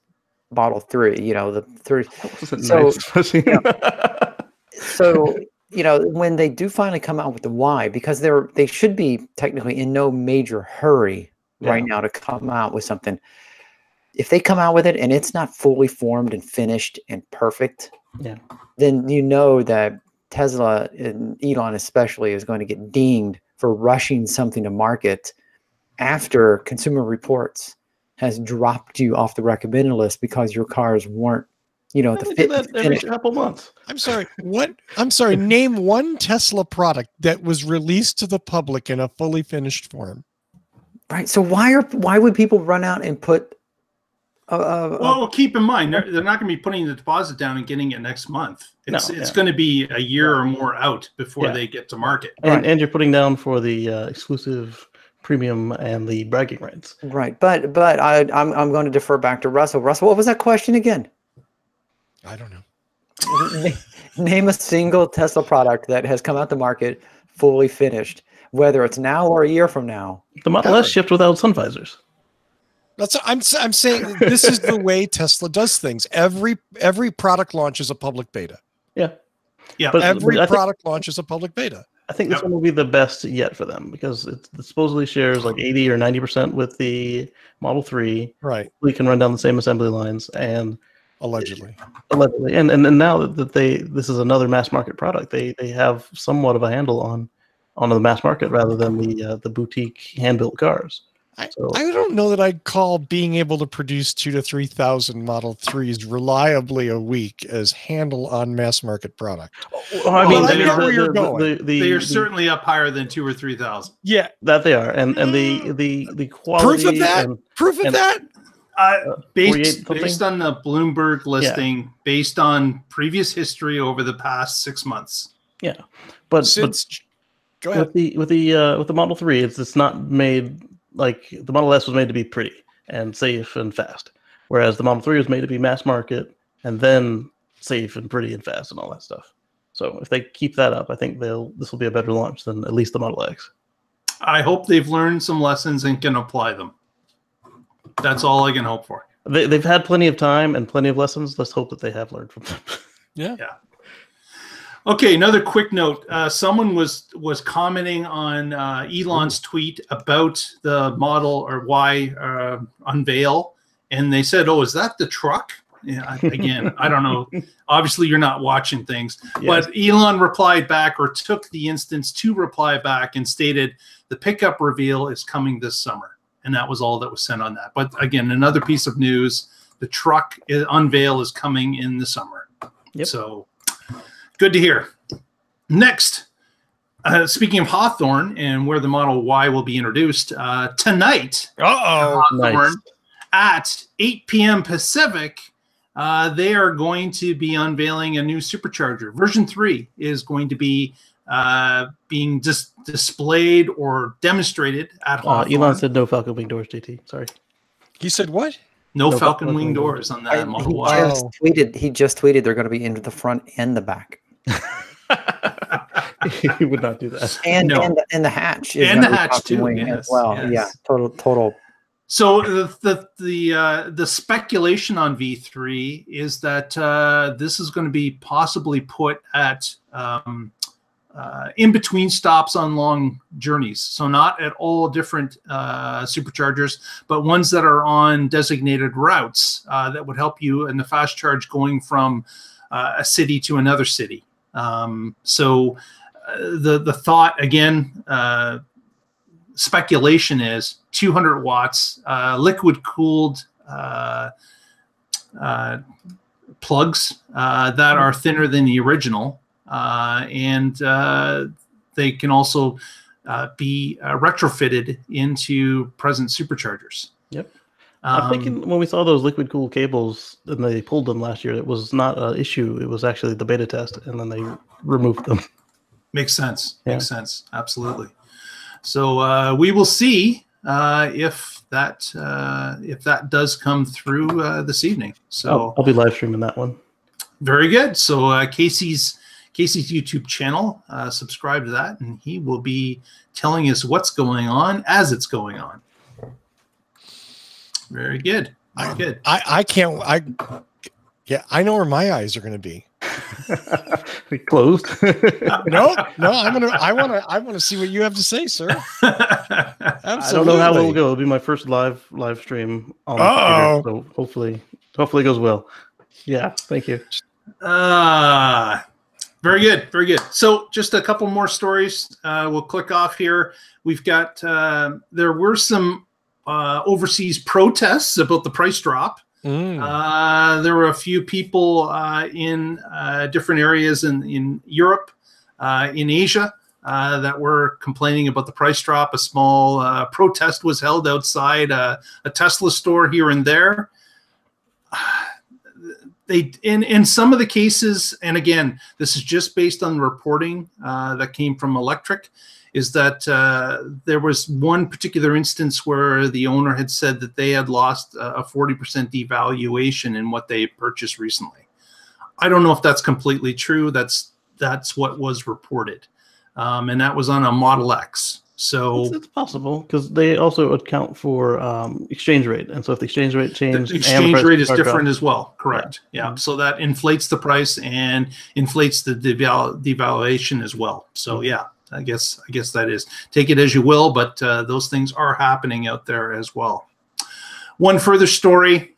Model 3. The 30. So when they do finally come out with the Y, because they should be technically in no major hurry right now to come out with something. If they come out with it and it's not fully formed and finished and perfect, then that Tesla and Elon especially is going to get dinged for rushing something to market after Consumer Reports has dropped you off the recommended list because your cars weren't every couple months. I'm sorry. What? I'm sorry. Name one Tesla product that was released to the public in a fully finished form. Right. So why would people run out and put? Well, keep in mind they're not going to be putting the deposit down and getting it next month. It's going to be a year or more out before they get to market. And you're putting down for the exclusive premium and the bragging rights. Right. But I'm going to defer back to Russell. Russell, what was that question again? I don't know. Name a single Tesla product that has come out the market fully finished, whether it's now or a year from now. The Model S shipped without sun visors. I'm saying this is the way Tesla does things. Every product launch is a public beta. Yeah. But every product launch is a public beta. I think this one will be the best yet for them because it supposedly shares like 80 or 90% with the Model 3. Right. We can run down the same assembly lines and allegedly, and now that this is another mass market product, they have somewhat of a handle on the mass market rather than the boutique hand built cars. I don't know that I'd call being able to produce 2,000 to 3,000 Model 3s reliably a week as handle on mass market product. I get where you're going. They are certainly up higher than 2,000 or 3,000. Yeah, that they are, and the quality. Proof of that. Based on the Bloomberg listing, based on previous history over the past 6 months. Yeah, but go ahead. With the Model 3, it's not made like the Model S was made to be pretty and safe and fast, whereas the Model 3 was made to be mass market and then safe and pretty and fast and all that stuff. So if they keep that up, I think this will be a better launch than at least the Model X. I hope they've learned some lessons and can apply them. That's all I can hope for. They've had plenty of time and plenty of lessons. Let's hope that they have learned from them. Yeah. Okay, another quick note. Someone was commenting on Elon's tweet about the Model or Y unveil, and they said, "Oh, is that the truck?" Yeah, again, I don't know. Obviously, you're not watching things. Yes. But Elon replied back, or took the instance to reply back, and stated the pickup reveal is coming this summer. And that was all that was sent on that. But again, another piece of news, the truck unveil is coming in the summer. Yep. So good to hear. Next, speaking of Hawthorne and where the Model Y will be introduced, tonight, Hawthorne, Nice. at 8 p.m. Pacific, they are going to be unveiling a new supercharger. Version 3 is going to be being displayed or demonstrated at Hawthorne. Elon said no Falcon Wing doors, JT. Sorry. He said what? No no Falcon Falcon Wing Wing doors on that Model He Y. just tweeted. He just tweeted they're going to be into the front and the back, He would not do that. and No. and the hatch is And gonna the be hatch Falcon too, Wing yes, as well. yes. Yeah, total. So the speculation on V3 is that this is going to be possibly put at in between stops on long journeys. So not at all different superchargers, but ones that are on designated routes that would help you in the fast charge going from a city to another city. So the thought again. Speculation is 200 watts, liquid cooled plugs that are thinner than the original, and they can also be retrofitted into present superchargers. Yep. I'm thinking when we saw those liquid cooled cables and they pulled them last year, it was not an issue. It was actually the beta test, and then they removed them. Makes sense. Yeah. Makes sense. Absolutely. So we will see if that does come through this evening. So I'll be live streaming that one. very good. So Casey's YouTube channel, subscribe to that, and he will be telling us what's going on as it's going on. Very good. Very good. I can't. I know where my eyes are going to be. Closed. No. I want to see what you have to say, sir. Absolutely. I don't know how it will go. It'll be my first live stream on the computer, so hopefully it goes well. Yeah, thank you. Very good. Very good. So just a couple more stories. We'll click off here. We've got there were some overseas protests about the price drop. There were a few people in different areas in Europe, in Asia, that were complaining about the price drop. A small protest was held outside a Tesla store here and there. They in some of the cases, and again, this is just based on the reporting that came from Electric, is that there was one particular instance where the owner had said that they had lost a 40% devaluation in what they purchased recently. I don't know if that's completely true. That's what was reported, and that was on a Model X. So it's possible because they also account for exchange rate, and so if the exchange rate changes, the exchange rate is different as well. Correct. Yeah. So that inflates the price and inflates the devaluation as well. So yeah, I guess that is, take it as you will, but those things are happening out there as well. One further story.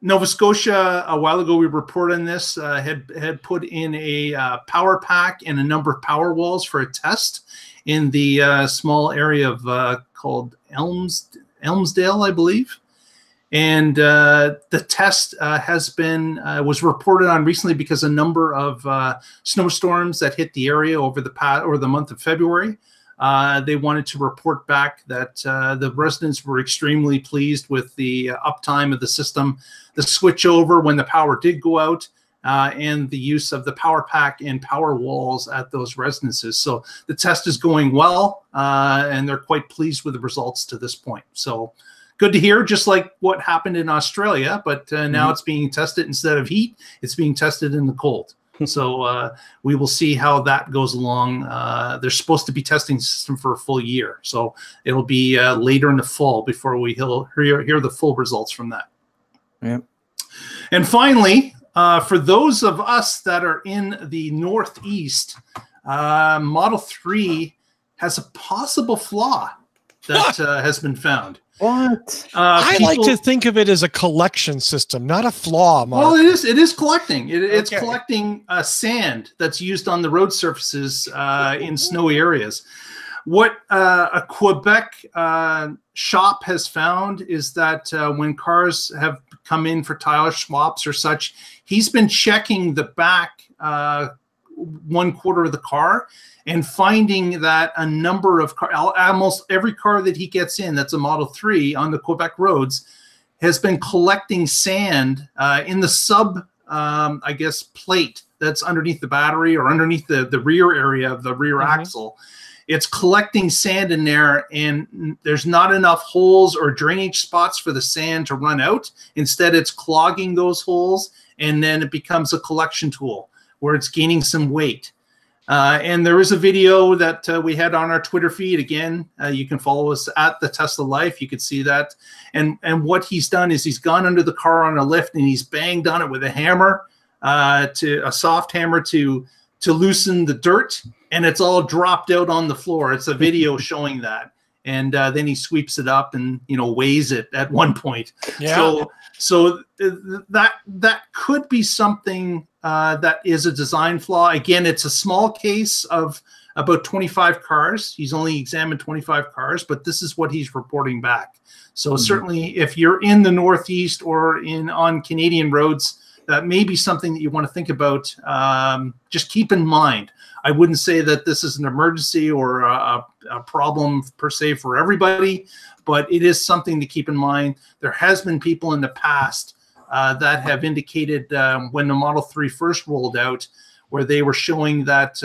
Nova Scotia, a while ago we reported on this, had put in a power pack and a number of power walls for a test in the small area of called Elmsdale, I believe. And the test was reported on recently because a number of snowstorms that hit the area over the month of February. They wanted to report back that the residents were extremely pleased with the uptime of the system, the switch over when the power did go out, and the use of the power pack and power walls at those residences. So the test is going well, and they're quite pleased with the results to this point. So good to hear, just like what happened in Australia, but now it's being tested instead of heat, it's being tested in the cold. So we will see how that goes along. They're supposed to be testing the system for a full year. So it'll be later in the fall before we hear the full results from that. Yep. And finally, for those of us that are in the Northeast, Model 3 has a possible flaw that has been found. What? I like to think of it as a collection system, not a flaw, Mark. Well, it is collecting. It's Okay. collecting sand that's used on the road surfaces in snowy areas. What a Quebec shop has found is that when cars have come in for tire swaps or such, he's been checking the back 1/4 of the car and finding that a number of almost every car that he gets in that's a Model 3 on the Quebec roads has been collecting sand in the sub, I guess, plate that's underneath the battery or underneath the rear area of the rear axle. It's collecting sand in there, and there's not enough holes or drainage spots for the sand to run out. Instead, it's clogging those holes, and then it becomes a collection tool where it's gaining some weight. And there is a video that we had on our Twitter feed. Again, you can follow us at the Tesla Life. You can see that. And what he's done is he's gone under the car on a lift, and he's banged on it with a hammer, to a soft hammer to loosen the dirt. And it's all dropped out on the floor. It's a video showing that. And then he sweeps it up and, weighs it at one point. Yeah. So that could be something that is a design flaw. Again, it's a small case of about 25 cars. He's only examined 25 cars, but this is what he's reporting back. So certainly if you're in the Northeast or on Canadian roads, that may be something that you want to think about. Just keep in mind. I wouldn't say that this is an emergency or a problem per se for everybody, but it is something to keep in mind. There has been people in the past that have indicated when the Model 3 first rolled out, where they were showing that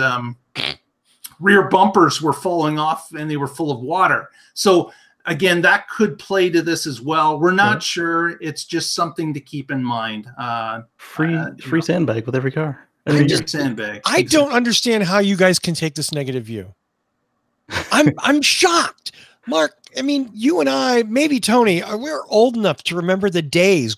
rear bumpers were falling off and they were full of water. So again, that could play to this as well. We're not sure. It's just something to keep in mind. Free sandbag with every car. Sandbag. I don't understand how you guys can take this negative view. I'm shocked. Mark, I mean, you and I, maybe Tony, we're old enough to remember the days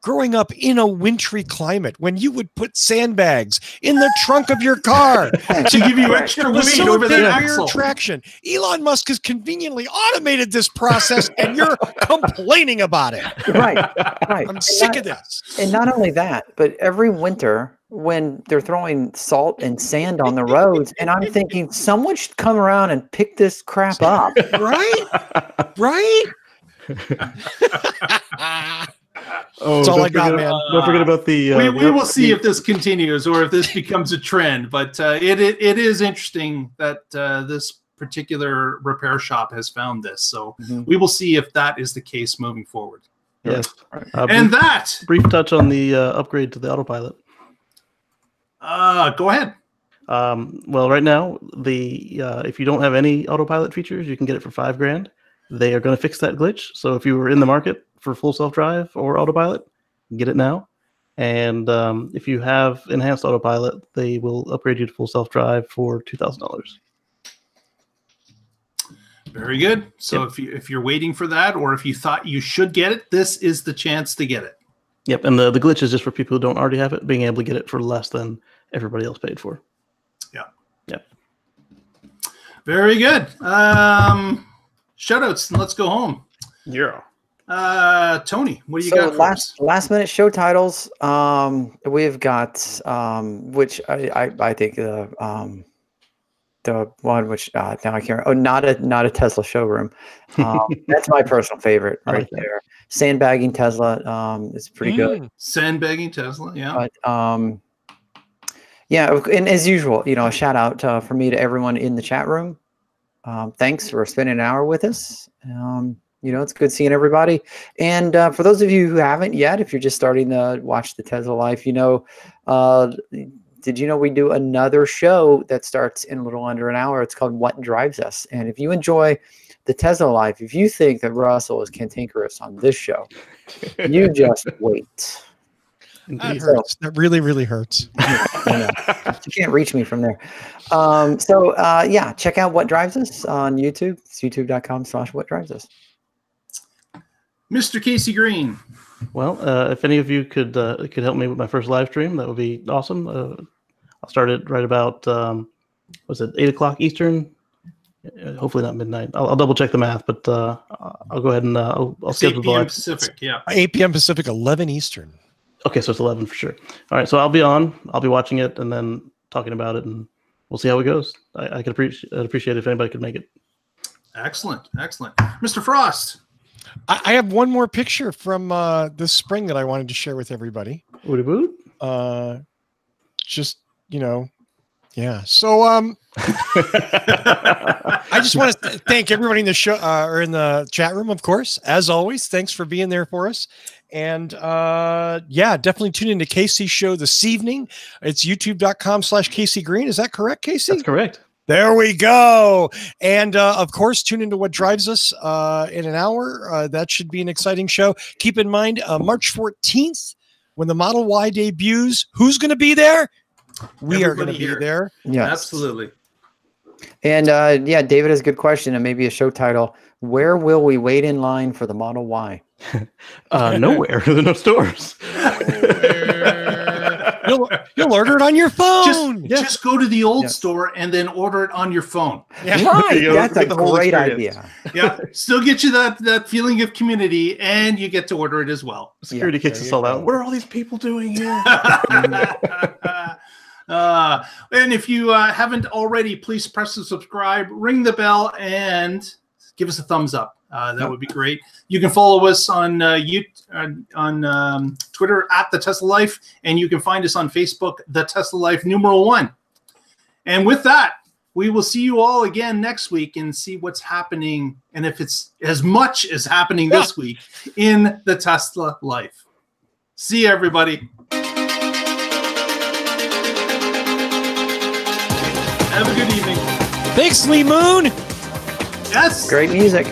growing up in a wintry climate when you would put sandbags in the trunk of your car to give you extra weight over the axle. Traction. Elon Musk has conveniently automated this process, and you're complaining about it. Right. I'm sick of this. And not only that, but every winter when they're throwing salt and sand on the roads, and I'm thinking someone should come around and pick this crap up. Right? That's all I got, man. Don't forget about the... we will see if this continues or if this becomes a trend, but it is interesting that this particular repair shop has found this. So we will see if that is the case moving forward. Yes. Brief touch on the upgrade to the Autopilot. Go ahead. Well, right now, if you don't have any Autopilot features, you can get it for $5,000. They are going to fix that glitch. So if you were in the market for full self-drive or Autopilot, get it now. And if you have enhanced Autopilot, they will upgrade you to full self-drive for $2,000. Very good. So if you're waiting for that, or if you thought you should get it, this is the chance to get it. Yep, and the glitch is just for people who don't already have it, being able to get it for less than everybody else paid for. Yeah. Yep. Very good. Shoutouts, and let's go home. Yeah. Tony, what do you got for us? Last minute show titles. We've got which I think the one which now I can't. Oh, not a Tesla showroom. That's my personal favorite right there. Sandbagging Tesla. It's pretty good. Sandbagging Tesla. Yeah. But yeah, and as usual, a shout out for me to everyone in the chat room. Thanks for spending an hour with us. It's good seeing everybody. And for those of you who haven't yet, if you're just starting to watch the Tesla Life, did you know we do another show that starts in a little under an hour? It's called What Drives Us. And if you enjoy the Tesla Life, if you think that Russell is cantankerous on this show, you just wait. That hurts. That really, really hurts. You can't reach me from there. Check out What Drives Us on YouTube. It's youtube.com/What Drives Us. Mr. Casey Green. Well, if any of you could help me with my first live stream, that would be awesome. I'll start it right about 8 o'clock Eastern Hopefully not midnight. I'll double check the math, but I'll go ahead and I'll It's 8 schedule the p.m. live. Pacific. Yeah. 8 p.m. Pacific, 11 Eastern. Okay, so it's 11 for sure. All right, so I'll be on. I'll be watching it and then talking about it, and we'll see how it goes. I could appreciate it if anybody could make it. Excellent. Mr. Frost. I have one more picture from this spring that I wanted to share with everybody. Woody boot? Just, yeah. So I just want to thank everybody in the show or in the chat room, of course, as always. Thanks for being there for us. And definitely tune into Casey's show this evening. It's youtube.com/Casey Green. Is that correct, Casey? That's correct. There we go. And of course, tune into What Drives Us in an hour. That should be an exciting show. Keep in mind, March 14th, when the Model Y debuts, who's going to be there? We are going to be there. Yeah, absolutely. And David has a good question and maybe a show title. Where will we wait in line for the Model Y? Nowhere. There are no stores. You'll order it on your phone. Just go to the old store and then order it on your phone. Yeah. Right. That's a great idea. Yeah. Still get you that feeling of community, and you get to order it as well. Security kicks us all out. What are all these people doing here? And if you haven't already, please press the subscribe, ring the bell, and give us a thumbs up. That would be great. You can follow us on Twitter at The Tesla Life, and you can find us on Facebook, The Tesla Life #1. And with that, we will see you all again next week and see what's happening, and if it's as much as happening this week in the Tesla Life. See you, everybody. Have a good evening. Thanks, Lee Moon. Yes. Great music.